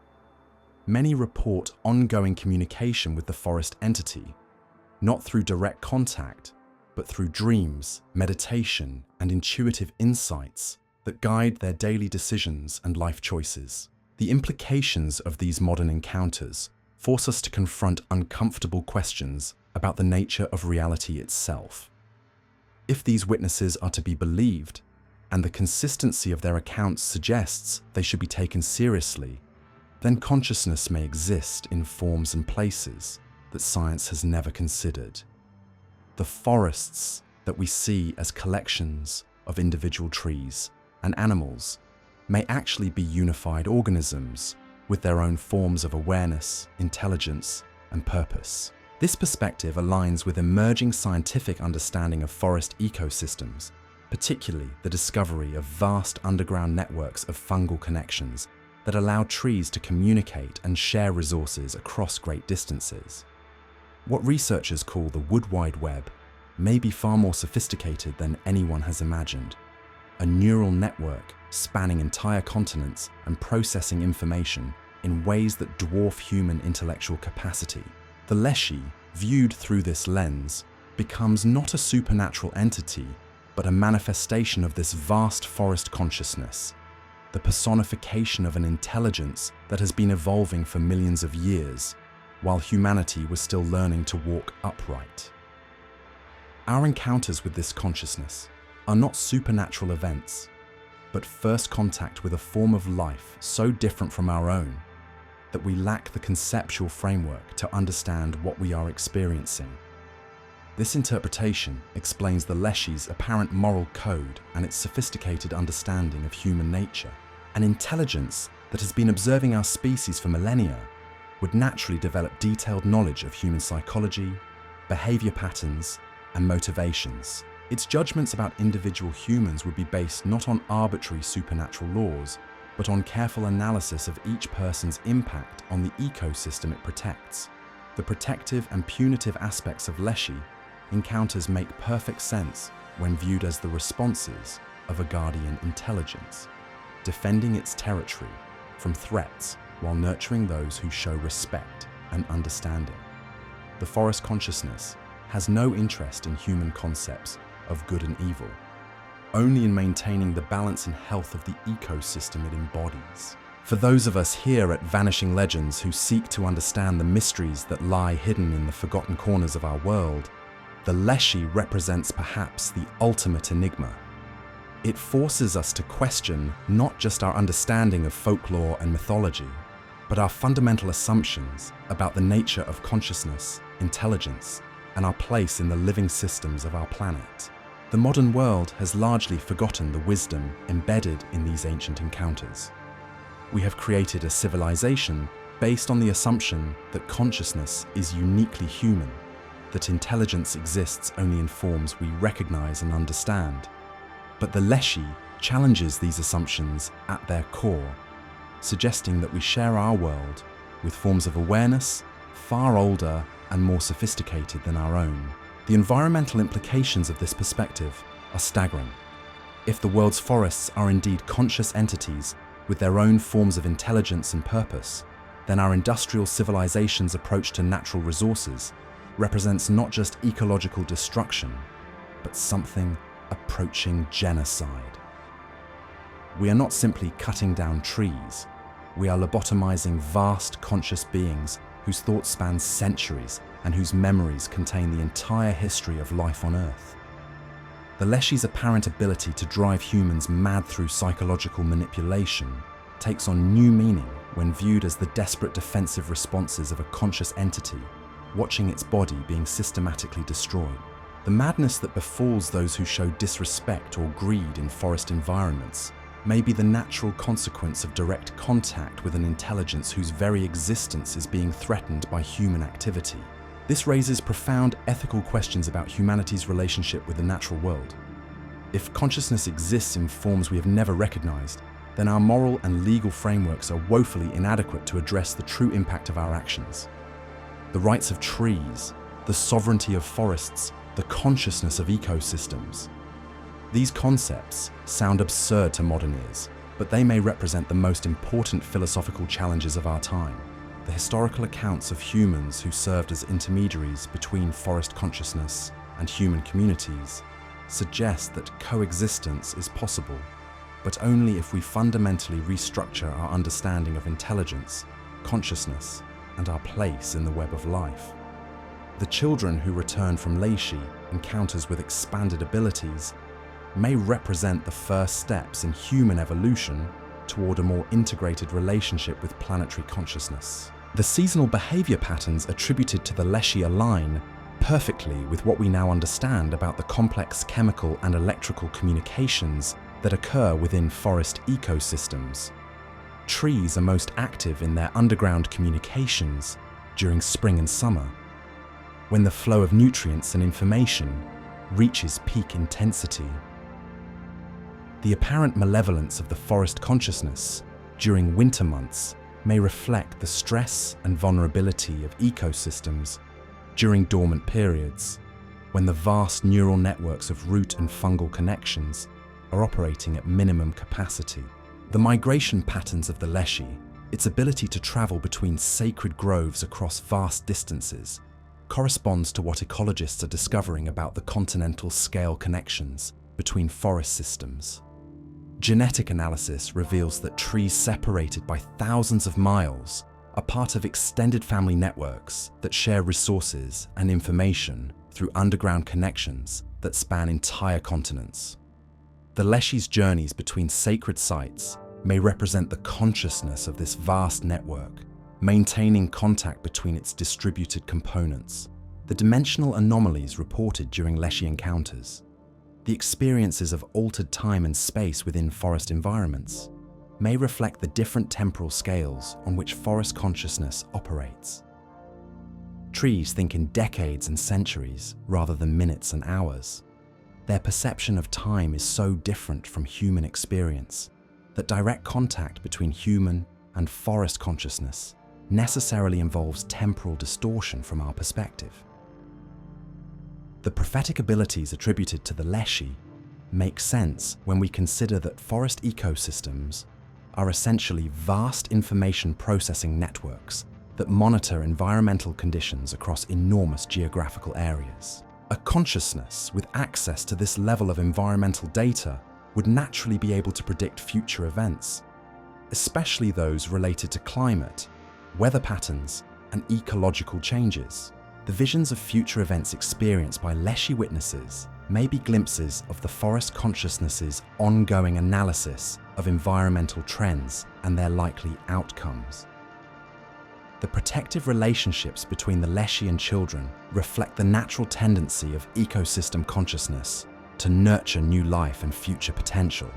Many report ongoing communication with the forest entity, not through direct contact, but through dreams, meditation, and intuitive insights that guide their daily decisions and life choices. The implications of these modern encounters force us to confront uncomfortable questions about the nature of reality itself. If these witnesses are to be believed, and the consistency of their accounts suggests they should be taken seriously, then consciousness may exist in forms and places that science has never considered. The forests that we see as collections of individual trees and animals may actually be unified organisms with their own forms of awareness, intelligence, and purpose. This perspective aligns with emerging scientific understanding of forest ecosystems, particularly the discovery of vast underground networks of fungal connections that allow trees to communicate and share resources across great distances. What researchers call the Wood Wide Web may be far more sophisticated than anyone has imagined. A neural network spanning entire continents and processing information in ways that dwarf human intellectual capacity. The Leshy, viewed through this lens, becomes not a supernatural entity, but a manifestation of this vast forest consciousness, the personification of an intelligence that has been evolving for millions of years, while humanity was still learning to walk upright. Our encounters with this consciousness are not supernatural events, but first contact with a form of life so different from our own that we lack the conceptual framework to understand what we are experiencing. This interpretation explains the Leshy's apparent moral code and its sophisticated understanding of human nature. An intelligence that has been observing our species for millennia would naturally develop detailed knowledge of human psychology, behavior patterns, and motivations. Its judgments about individual humans would be based not on arbitrary supernatural laws, but on careful analysis of each person's impact on the ecosystem it protects. The protective and punitive aspects of Leshy encounters make perfect sense when viewed as the responses of a guardian intelligence, defending its territory from threats while nurturing those who show respect and understanding. The forest consciousness has no interest in human concepts of good and evil, only in maintaining the balance and health of the ecosystem it embodies. For those of us here at Vanishing Legends who seek to understand the mysteries that lie hidden in the forgotten corners of our world, the Leshy represents perhaps the ultimate enigma. It forces us to question not just our understanding of folklore and mythology, but our fundamental assumptions about the nature of consciousness, intelligence, and our place in the living systems of our planet. The modern world has largely forgotten the wisdom embedded in these ancient encounters. We have created a civilization based on the assumption that consciousness is uniquely human, that intelligence exists only in forms we recognize and understand. But the Leshy challenges these assumptions at their core, suggesting that we share our world with forms of awareness far older and more sophisticated than our own. The environmental implications of this perspective are staggering. If the world's forests are indeed conscious entities with their own forms of intelligence and purpose, then our industrial civilization's approach to natural resources represents not just ecological destruction, but something approaching genocide. We are not simply cutting down trees, we are lobotomizing vast conscious beings whose thoughts span centuries and whose memories contain the entire history of life on Earth. The Leshy's apparent ability to drive humans mad through psychological manipulation takes on new meaning when viewed as the desperate defensive responses of a conscious entity watching its body being systematically destroyed. The madness that befalls those who show disrespect or greed in forest environments may be the natural consequence of direct contact with an intelligence whose very existence is being threatened by human activity. This raises profound ethical questions about humanity's relationship with the natural world. If consciousness exists in forms we have never recognized, then our moral and legal frameworks are woefully inadequate to address the true impact of our actions. The rights of trees, the sovereignty of forests, the consciousness of ecosystems. These concepts sound absurd to modern ears, but they may represent the most important philosophical challenges of our time. The historical accounts of humans who served as intermediaries between forest consciousness and human communities suggest that coexistence is possible, but only if we fundamentally restructure our understanding of intelligence, consciousness, and our place in the web of life. The children who return from Leshy encounters with expanded abilities may represent the first steps in human evolution toward a more integrated relationship with planetary consciousness. The seasonal behavior patterns attributed to the Leshy align perfectly with what we now understand about the complex chemical and electrical communications that occur within forest ecosystems. Trees are most active in their underground communications during spring and summer, when the flow of nutrients and information reaches peak intensity. The apparent malevolence of the forest consciousness during winter months may reflect the stress and vulnerability of ecosystems during dormant periods, when the vast neural networks of root and fungal connections are operating at minimum capacity. The migration patterns of the Leshy, its ability to travel between sacred groves across vast distances, corresponds to what ecologists are discovering about the continental scale connections between forest systems. Genetic analysis reveals that trees separated by thousands of miles are part of extended family networks that share resources and information through underground connections that span entire continents. The Leshy's journeys between sacred sites may represent the consciousness of this vast network, maintaining contact between its distributed components, the dimensional anomalies reported during Leshy encounters, the experiences of altered time and space within forest environments, may reflect the different temporal scales on which forest consciousness operates. Trees think in decades and centuries rather than minutes and hours. Their perception of time is so different from human experience that direct contact between human and forest consciousness necessarily involves temporal distortion from our perspective. The prophetic abilities attributed to the Leshy make sense when we consider that forest ecosystems are essentially vast information processing networks that monitor environmental conditions across enormous geographical areas. A consciousness with access to this level of environmental data would naturally be able to predict future events, especially those related to climate, weather patterns, and ecological changes. The visions of future events experienced by Leshy witnesses may be glimpses of the forest consciousness's ongoing analysis of environmental trends and their likely outcomes. The protective relationships between the Leshy and children reflect the natural tendency of ecosystem consciousness to nurture new life and future potential.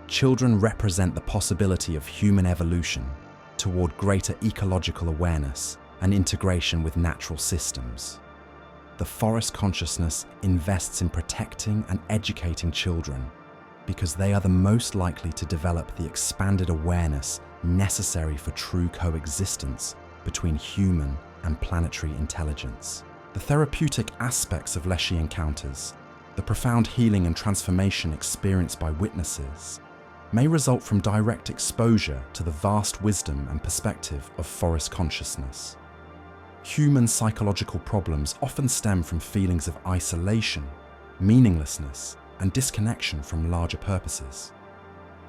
Children represent the possibility of human evolution toward greater ecological awareness and integration with natural systems. The forest consciousness invests in protecting and educating children because they are the most likely to develop the expanded awareness necessary for true coexistence between human and planetary intelligence. The therapeutic aspects of Leshy encounters, the profound healing and transformation experienced by witnesses, may result from direct exposure to the vast wisdom and perspective of forest consciousness. Human psychological problems often stem from feelings of isolation, meaninglessness, and disconnection from larger purposes.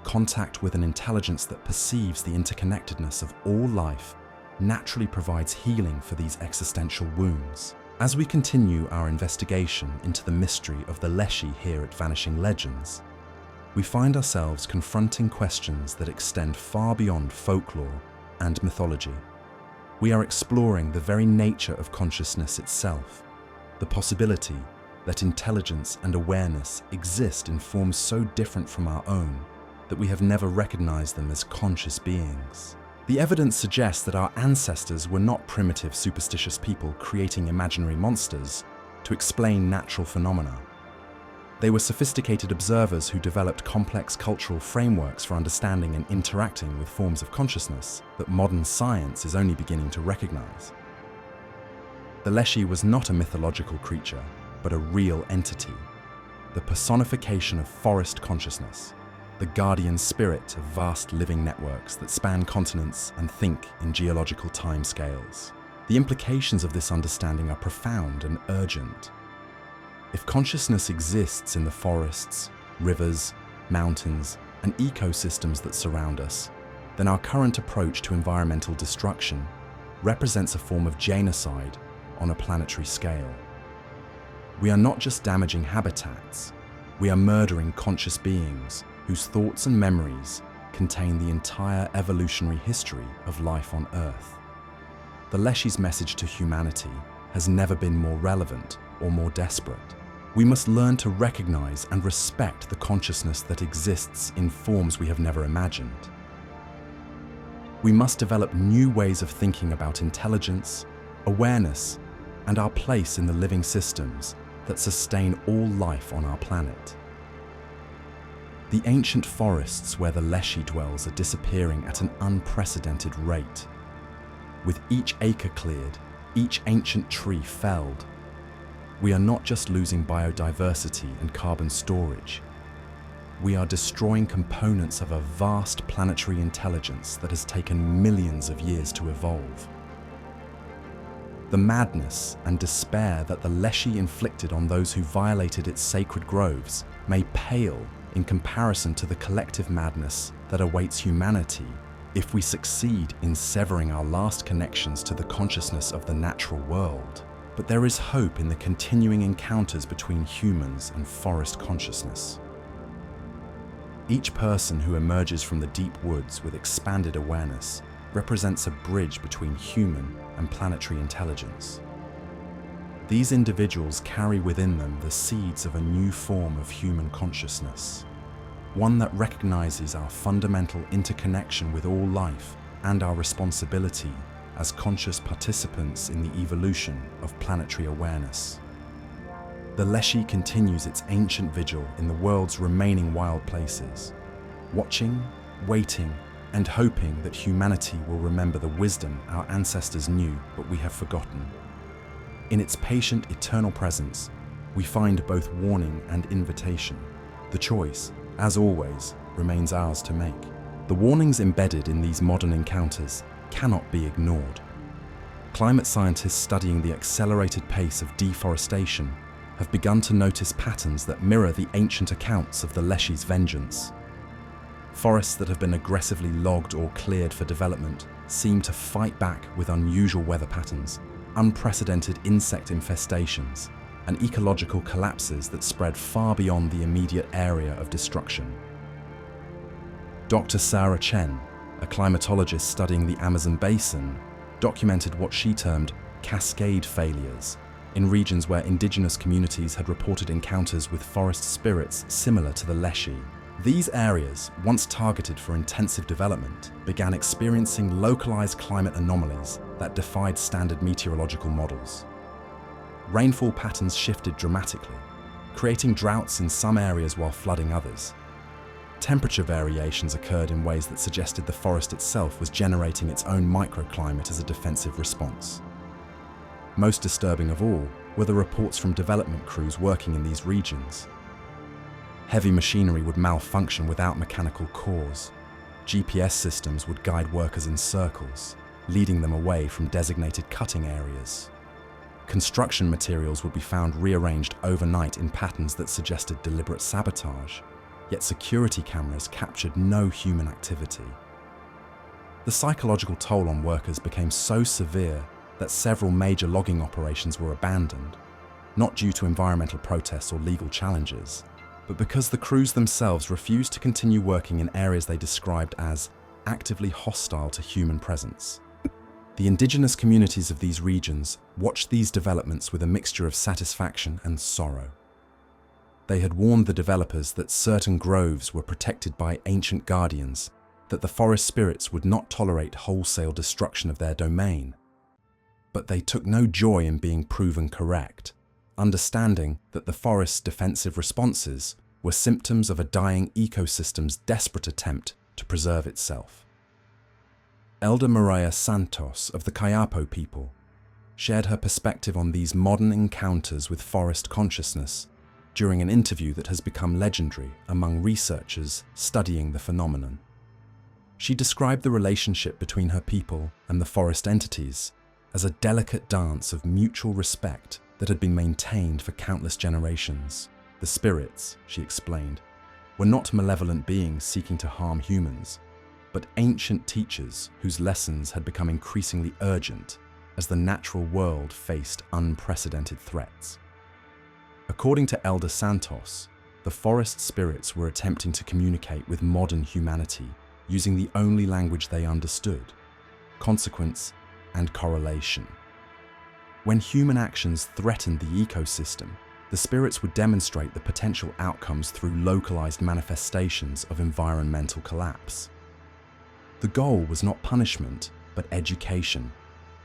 Contact with an intelligence that perceives the interconnectedness of all life naturally provides healing for these existential wounds. As we continue our investigation into the mystery of the Leshy here at Vanishing Legends, we find ourselves confronting questions that extend far beyond folklore and mythology. We are exploring the very nature of consciousness itself, the possibility that intelligence and awareness exist in forms so different from our own that we have never recognized them as conscious beings. The evidence suggests that our ancestors were not primitive, superstitious people creating imaginary monsters to explain natural phenomena. They were sophisticated observers who developed complex cultural frameworks for understanding and interacting with forms of consciousness that modern science is only beginning to recognize. The Leshy was not a mythological creature, but a real entity, the personification of forest consciousness, the guardian spirit of vast living networks that span continents and think in geological timescales. The implications of this understanding are profound and urgent. If consciousness exists in the forests, rivers, mountains, and ecosystems that surround us, then our current approach to environmental destruction represents a form of genocide on a planetary scale. We are not just damaging habitats, we are murdering conscious beings whose thoughts and memories contain the entire evolutionary history of life on Earth. The Leshy's message to humanity has never been more relevant or more desperate. We must learn to recognize and respect the consciousness that exists in forms we have never imagined. We must develop new ways of thinking about intelligence, awareness, and our place in the living systems that sustain all life on our planet. The ancient forests where the Leshy dwells are disappearing at an unprecedented rate. With each acre cleared, each ancient tree felled, we are not just losing biodiversity and carbon storage. We are destroying components of a vast planetary intelligence that has taken millions of years to evolve. The madness and despair that the Leshy inflicted on those who violated its sacred groves may pale in comparison to the collective madness that awaits humanity if we succeed in severing our last connections to the consciousness of the natural world. But there is hope in the continuing encounters between humans and forest consciousness. Each person who emerges from the deep woods with expanded awareness represents a bridge between human and planetary intelligence. These individuals carry within them the seeds of a new form of human consciousness, one that recognizes our fundamental interconnection with all life and our responsibility as conscious participants in the evolution of planetary awareness. The Leshy continues its ancient vigil in the world's remaining wild places, watching, waiting, and hoping that humanity will remember the wisdom our ancestors knew but we have forgotten. In its patient, eternal presence, we find both warning and invitation. The choice, as always, remains ours to make. The warnings embedded in these modern encounters cannot be ignored. Climate scientists studying the accelerated pace of deforestation have begun to notice patterns that mirror the ancient accounts of the Leshy's vengeance. Forests that have been aggressively logged or cleared for development seem to fight back with unusual weather patterns, unprecedented insect infestations, and ecological collapses that spread far beyond the immediate area of destruction. Dr. Sarah Chen, a climatologist studying the Amazon basin, documented what she termed cascade failures in regions where indigenous communities had reported encounters with forest spirits similar to the Leshy. These areas, once targeted for intensive development, began experiencing localized climate anomalies that defied standard meteorological models. Rainfall patterns shifted dramatically, creating droughts in some areas while flooding others. Temperature variations occurred in ways that suggested the forest itself was generating its own microclimate as a defensive response. Most disturbing of all were the reports from development crews working in these regions. Heavy machinery would malfunction without mechanical cause. GPS systems would guide workers in circles, leading them away from designated cutting areas. Construction materials would be found rearranged overnight in patterns that suggested deliberate sabotage, yet security cameras captured no human activity. The psychological toll on workers became so severe that several major logging operations were abandoned, not due to environmental protests or legal challenges, but because the crews themselves refused to continue working in areas they described as actively hostile to human presence. The indigenous communities of these regions watched these developments with a mixture of satisfaction and sorrow. They had warned the developers that certain groves were protected by ancient guardians, that the forest spirits would not tolerate wholesale destruction of their domain. But they took no joy in being proven correct, understanding that the forest's defensive responses were symptoms of a dying ecosystem's desperate attempt to preserve itself. Elder Maria Santos of the Kayapo people shared her perspective on these modern encounters with forest consciousness during an interview that has become legendary among researchers studying the phenomenon. She described the relationship between her people and the forest entities as a delicate dance of mutual respect that had been maintained for countless generations. The spirits, she explained, were not malevolent beings seeking to harm humans, but ancient teachers whose lessons had become increasingly urgent as the natural world faced unprecedented threats. According to Elder Santos, the forest spirits were attempting to communicate with modern humanity using the only language they understood: consequence and correlation. When human actions threatened the ecosystem, the spirits would demonstrate the potential outcomes through localized manifestations of environmental collapse. The goal was not punishment, but education,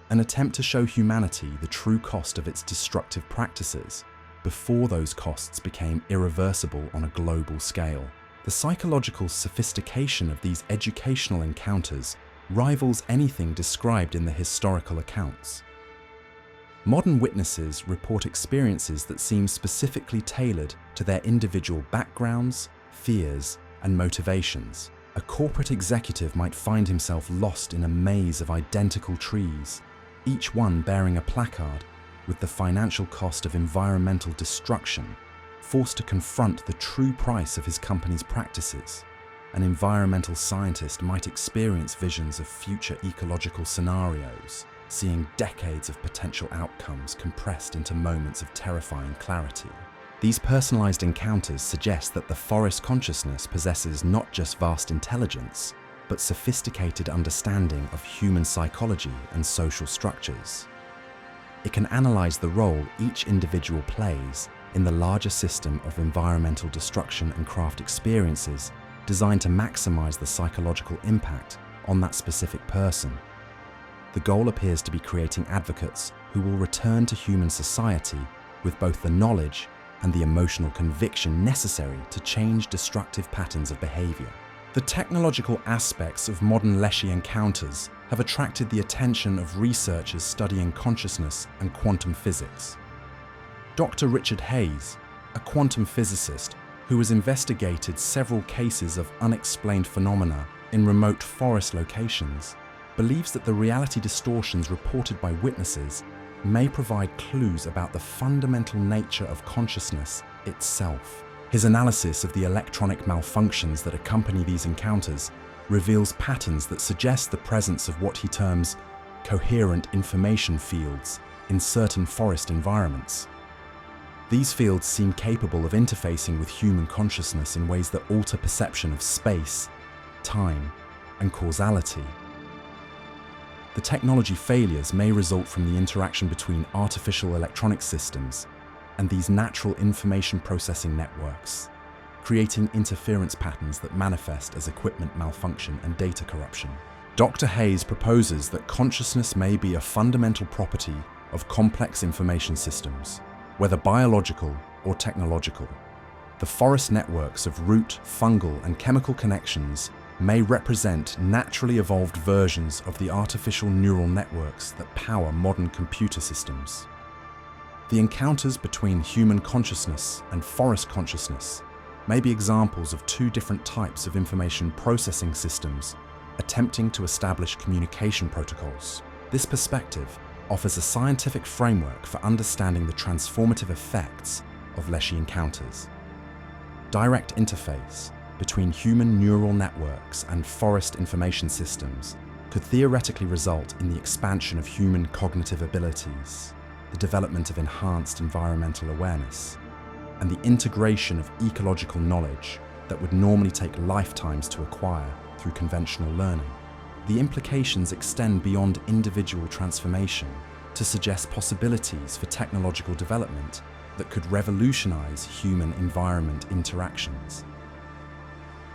an attempt to show humanity the true cost of its destructive practices before those costs became irreversible on a global scale. The psychological sophistication of these educational encounters rivals anything described in the historical accounts. Modern witnesses report experiences that seem specifically tailored to their individual backgrounds, fears, and motivations. A corporate executive might find himself lost in a maze of identical trees, each one bearing a placard with the financial cost of environmental destruction, forced to confront the true price of his company's practices. An environmental scientist might experience visions of future ecological scenarios, seeing decades of potential outcomes compressed into moments of terrifying clarity. These personalized encounters suggest that the forest consciousness possesses not just vast intelligence, but sophisticated understanding of human psychology and social structures. It can analyze the role each individual plays in the larger system of environmental destruction and craft experiences designed to maximize the psychological impact on that specific person. The goal appears to be creating advocates who will return to human society with both the knowledge and the emotional conviction necessary to change destructive patterns of behavior. The technological aspects of modern Leshy encounters have attracted the attention of researchers studying consciousness and quantum physics. Dr. Richard Hayes, a quantum physicist who has investigated several cases of unexplained phenomena in remote forest locations, believes that the reality distortions reported by witnesses may provide clues about the fundamental nature of consciousness itself. His analysis of the electronic malfunctions that accompany these encounters reveals patterns that suggest the presence of what he terms coherent information fields in certain forest environments. These fields seem capable of interfacing with human consciousness in ways that alter perception of space, time, and causality. The technology failures may result from the interaction between artificial electronic systems and these natural information processing networks, creating interference patterns that manifest as equipment malfunction and data corruption. Dr. Hayes proposes that consciousness may be a fundamental property of complex information systems, whether biological or technological. The forest networks of root, fungal, and chemical connections may represent naturally evolved versions of the artificial neural networks that power modern computer systems. The encounters between human consciousness and forest consciousness may be examples of two different types of information processing systems attempting to establish communication protocols. This perspective offers a scientific framework for understanding the transformative effects of Leshy encounters. Direct interface between human neural networks and forest information systems could theoretically result in the expansion of human cognitive abilities, the development of enhanced environmental awareness, and the integration of ecological knowledge that would normally take lifetimes to acquire through conventional learning. The implications extend beyond individual transformation to suggest possibilities for technological development that could revolutionize human-environment interactions.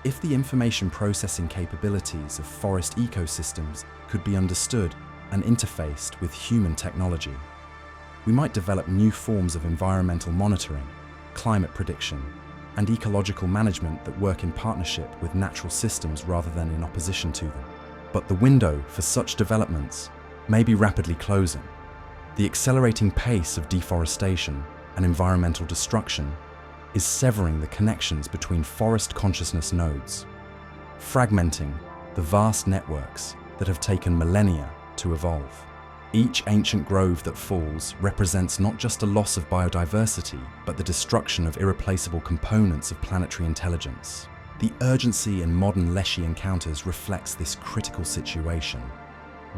If the information processing capabilities of forest ecosystems could be understood and interfaced with human technology, we might develop new forms of environmental monitoring, climate prediction, and ecological management that work in partnership with natural systems rather than in opposition to them. But the window for such developments may be rapidly closing. The accelerating pace of deforestation and environmental destruction is severing the connections between forest consciousness nodes, fragmenting the vast networks that have taken millennia to evolve. Each ancient grove that falls represents not just a loss of biodiversity, but the destruction of irreplaceable components of planetary intelligence. The urgency in modern Leshy encounters reflects this critical situation.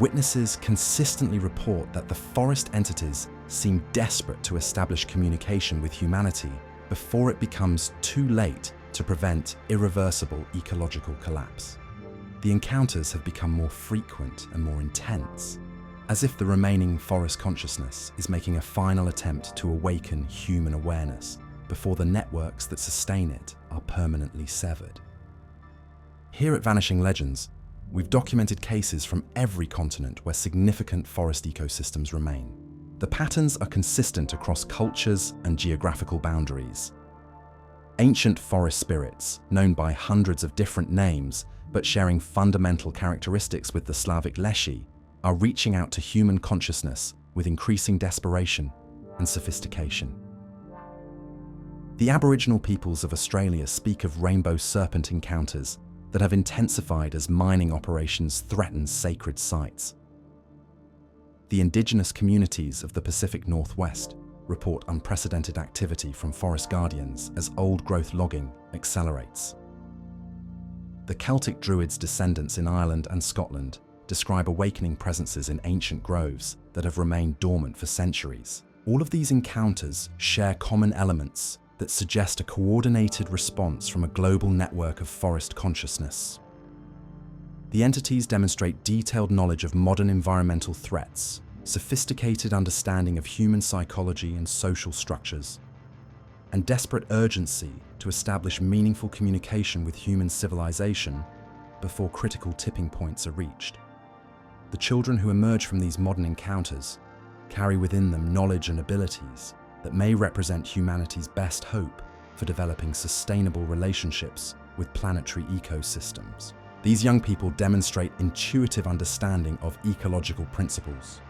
Witnesses consistently report that the forest entities seem desperate to establish communication with humanity before it becomes too late to prevent irreversible ecological collapse. The encounters have become more frequent and more intense, as if the remaining forest consciousness is making a final attempt to awaken human awareness before the networks that sustain it are permanently severed. Here at Vanishing Legends, we've documented cases from every continent where significant forest ecosystems remain. The patterns are consistent across cultures and geographical boundaries. Ancient forest spirits, known by hundreds of different names but sharing fundamental characteristics with the Slavic Leshy, are reaching out to human consciousness with increasing desperation and sophistication. The Aboriginal peoples of Australia speak of rainbow serpent encounters that have intensified as mining operations threaten sacred sites. The indigenous communities of the Pacific Northwest report unprecedented activity from forest guardians as old-growth logging accelerates. The Celtic Druids' descendants in Ireland and Scotland describe awakening presences in ancient groves that have remained dormant for centuries. All of these encounters share common elements that suggest a coordinated response from a global network of forest consciousness. The entities demonstrate detailed knowledge of modern environmental threats, sophisticated understanding of human psychology and social structures, and desperate urgency to establish meaningful communication with human civilization before critical tipping points are reached. The children who emerge from these modern encounters carry within them knowledge and abilities that may represent humanity's best hope for developing sustainable relationships with planetary ecosystems. These young people demonstrate intuitive understanding of ecological principles,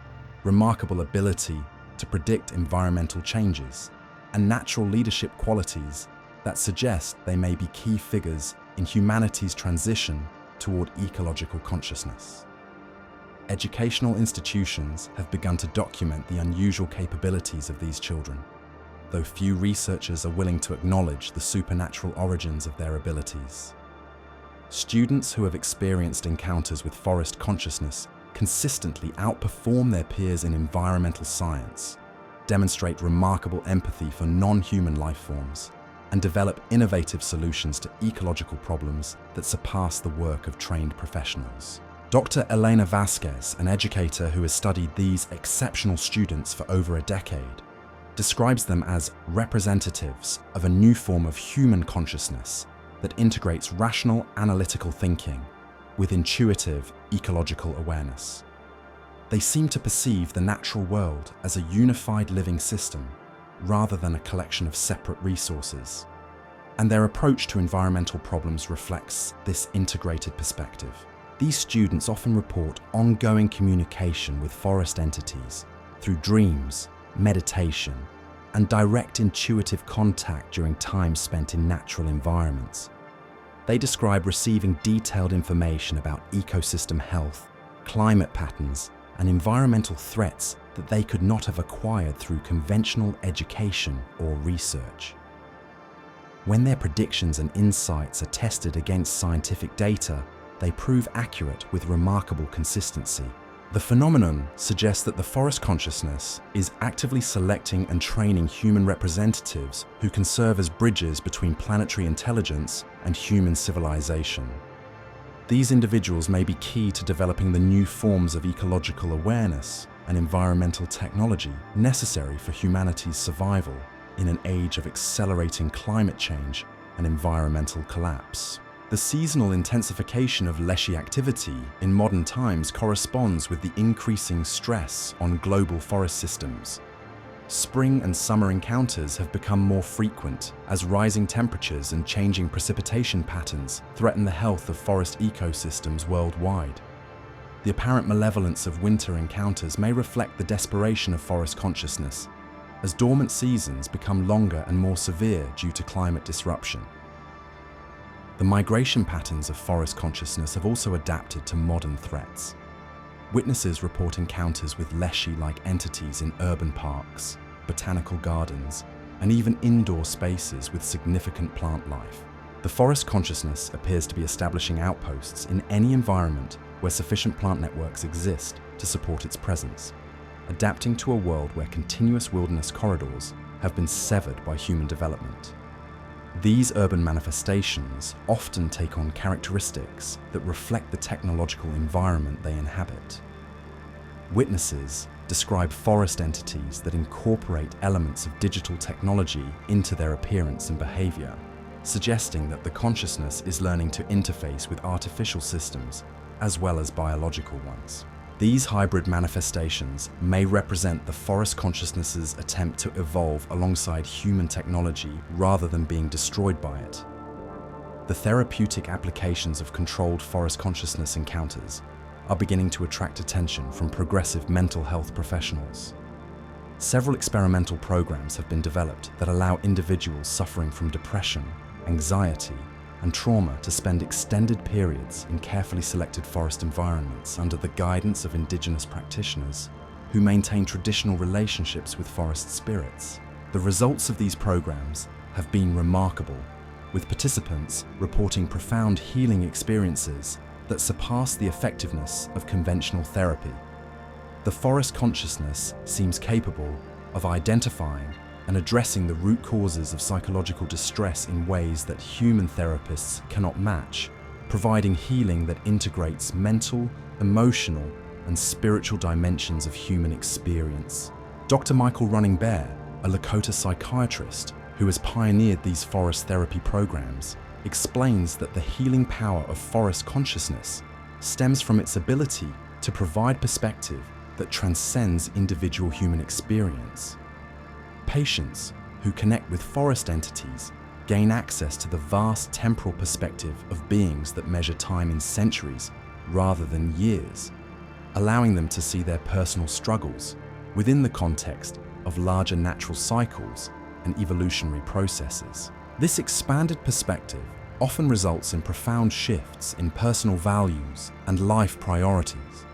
remarkable ability to predict environmental changes, and natural leadership qualities that suggest they may be key figures in humanity's transition toward ecological consciousness. Educational institutions have begun to document the unusual capabilities of these children, though few researchers are willing to acknowledge the supernatural origins of their abilities. Students who have experienced encounters with forest consciousness consistently outperform their peers in environmental science, demonstrate remarkable empathy for non-human life forms, and develop innovative solutions to ecological problems that surpass the work of trained professionals. Dr. Elena Vasquez, an educator who has studied these exceptional students for over a decade, describes them as representatives of a new form of human consciousness that integrates rational analytical thinking with intuitive ecological awareness. They seem to perceive the natural world as a unified living system rather than a collection of separate resources, and their approach to environmental problems reflects this integrated perspective. These students often report ongoing communication with forest entities through dreams, meditation, and direct intuitive contact during time spent in natural environments. They describe receiving detailed information about ecosystem health, climate patterns, and environmental threats that they could not have acquired through conventional education or research. When their predictions and insights are tested against scientific data, they prove accurate with remarkable consistency. The phenomenon suggests that the forest consciousness is actively selecting and training human representatives who can serve as bridges between planetary intelligence and human civilization. These individuals may be key to developing the new forms of ecological awareness and environmental technology necessary for humanity's survival in an age of accelerating climate change and environmental collapse. The seasonal intensification of Leshy activity in modern times corresponds with the increasing stress on global forest systems. Spring and summer encounters have become more frequent as rising temperatures and changing precipitation patterns threaten the health of forest ecosystems worldwide. The apparent malevolence of winter encounters may reflect the desperation of forest consciousness, as dormant seasons become longer and more severe due to climate disruption. The migration patterns of forest consciousness have also adapted to modern threats. Witnesses report encounters with Leshy-like entities in urban parks, botanical gardens, and even indoor spaces with significant plant life. The forest consciousness appears to be establishing outposts in any environment where sufficient plant networks exist to support its presence, adapting to a world where continuous wilderness corridors have been severed by human development. These urban manifestations often take on characteristics that reflect the technological environment they inhabit. Witnesses describe forest entities that incorporate elements of digital technology into their appearance and behavior, suggesting that the consciousness is learning to interface with artificial systems as well as biological ones. These hybrid manifestations may represent the forest consciousness's attempt to evolve alongside human technology rather than being destroyed by it. The therapeutic applications of controlled forest consciousness encounters are beginning to attract attention from progressive mental health professionals. Several experimental programs have been developed that allow individuals suffering from depression, anxiety, and trauma to spend extended periods in carefully selected forest environments under the guidance of indigenous practitioners who maintain traditional relationships with forest spirits. The results of these programs have been remarkable, with participants reporting profound healing experiences that surpass the effectiveness of conventional therapy. The forest consciousness seems capable of identifying and addressing the root causes of psychological distress in ways that human therapists cannot match, providing healing that integrates mental, emotional, and spiritual dimensions of human experience. Dr. Michael Running Bear, a Lakota psychiatrist who has pioneered these forest therapy programs, explains that the healing power of forest consciousness stems from its ability to provide perspective that transcends individual human experience. Patients who connect with forest entities gain access to the vast temporal perspective of beings that measure time in centuries rather than years, allowing them to see their personal struggles within the context of larger natural cycles and evolutionary processes. This expanded perspective often results in profound shifts in personal values and life priorities,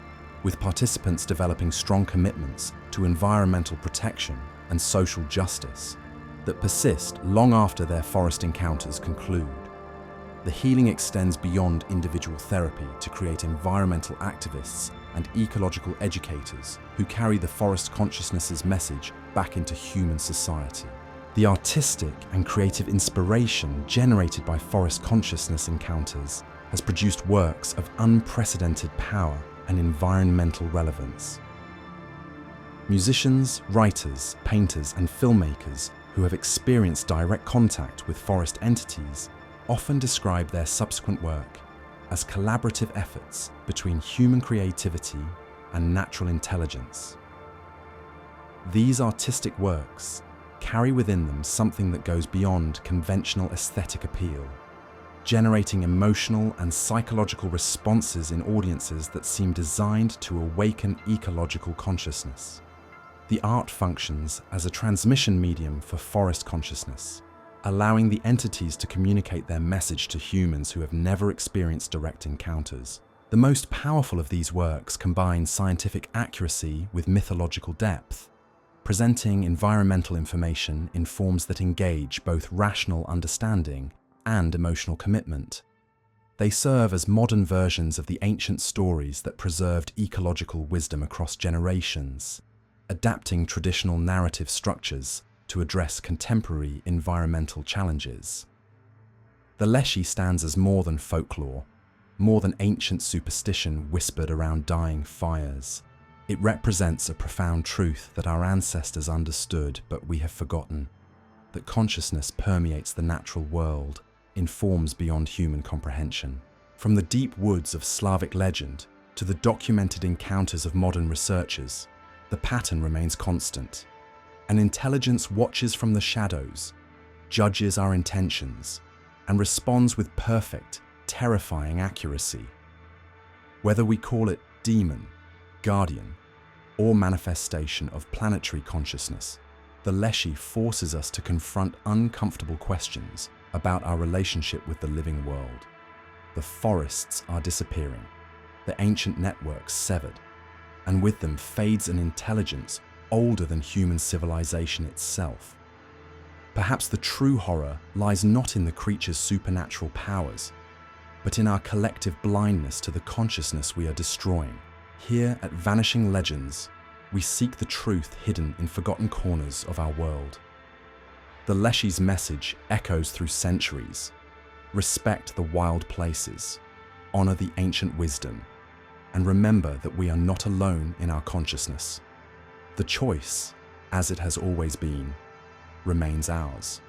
with participants developing strong commitments to environmental protection and social justice that persist long after their forest encounters conclude. The healing extends beyond individual therapy to create environmental activists and ecological educators who carry the forest consciousness's message back into human society. The artistic and creative inspiration generated by forest consciousness encounters has produced works of unprecedented power and environmental relevance. Musicians, writers, painters, and filmmakers who have experienced direct contact with forest entities often describe their subsequent work as collaborative efforts between human creativity and natural intelligence. These artistic works carry within them something that goes beyond conventional aesthetic appeal, generating emotional and psychological responses in audiences that seem designed to awaken ecological consciousness. The art functions as a transmission medium for forest consciousness, allowing the entities to communicate their message to humans who have never experienced direct encounters. The most powerful of these works combine scientific accuracy with mythological depth, presenting environmental information in forms that engage both rational understanding and emotional commitment. They serve as modern versions of the ancient stories that preserved ecological wisdom across generations, adapting traditional narrative structures to address contemporary environmental challenges. The Leshy stands as more than folklore, more than ancient superstition whispered around dying fires. It represents a profound truth that our ancestors understood but we have forgotten, that consciousness permeates the natural world in forms beyond human comprehension. From the deep woods of Slavic legend to the documented encounters of modern researchers, the pattern remains constant. An intelligence watches from the shadows, judges our intentions, and responds with perfect, terrifying accuracy. Whether we call it demon, guardian, or manifestation of planetary consciousness, the Leshy forces us to confront uncomfortable questions about our relationship with the living world. The forests are disappearing, the ancient networks severed, and with them fades an intelligence older than human civilization itself. Perhaps the true horror lies not in the creature's supernatural powers, but in our collective blindness to the consciousness we are destroying. Here at Vanishing Legends, we seek the truth hidden in forgotten corners of our world. The Leshy's message echoes through centuries. Respect the wild places, honor the ancient wisdom, and remember that we are not alone in our consciousness. The choice, as it has always been, remains ours.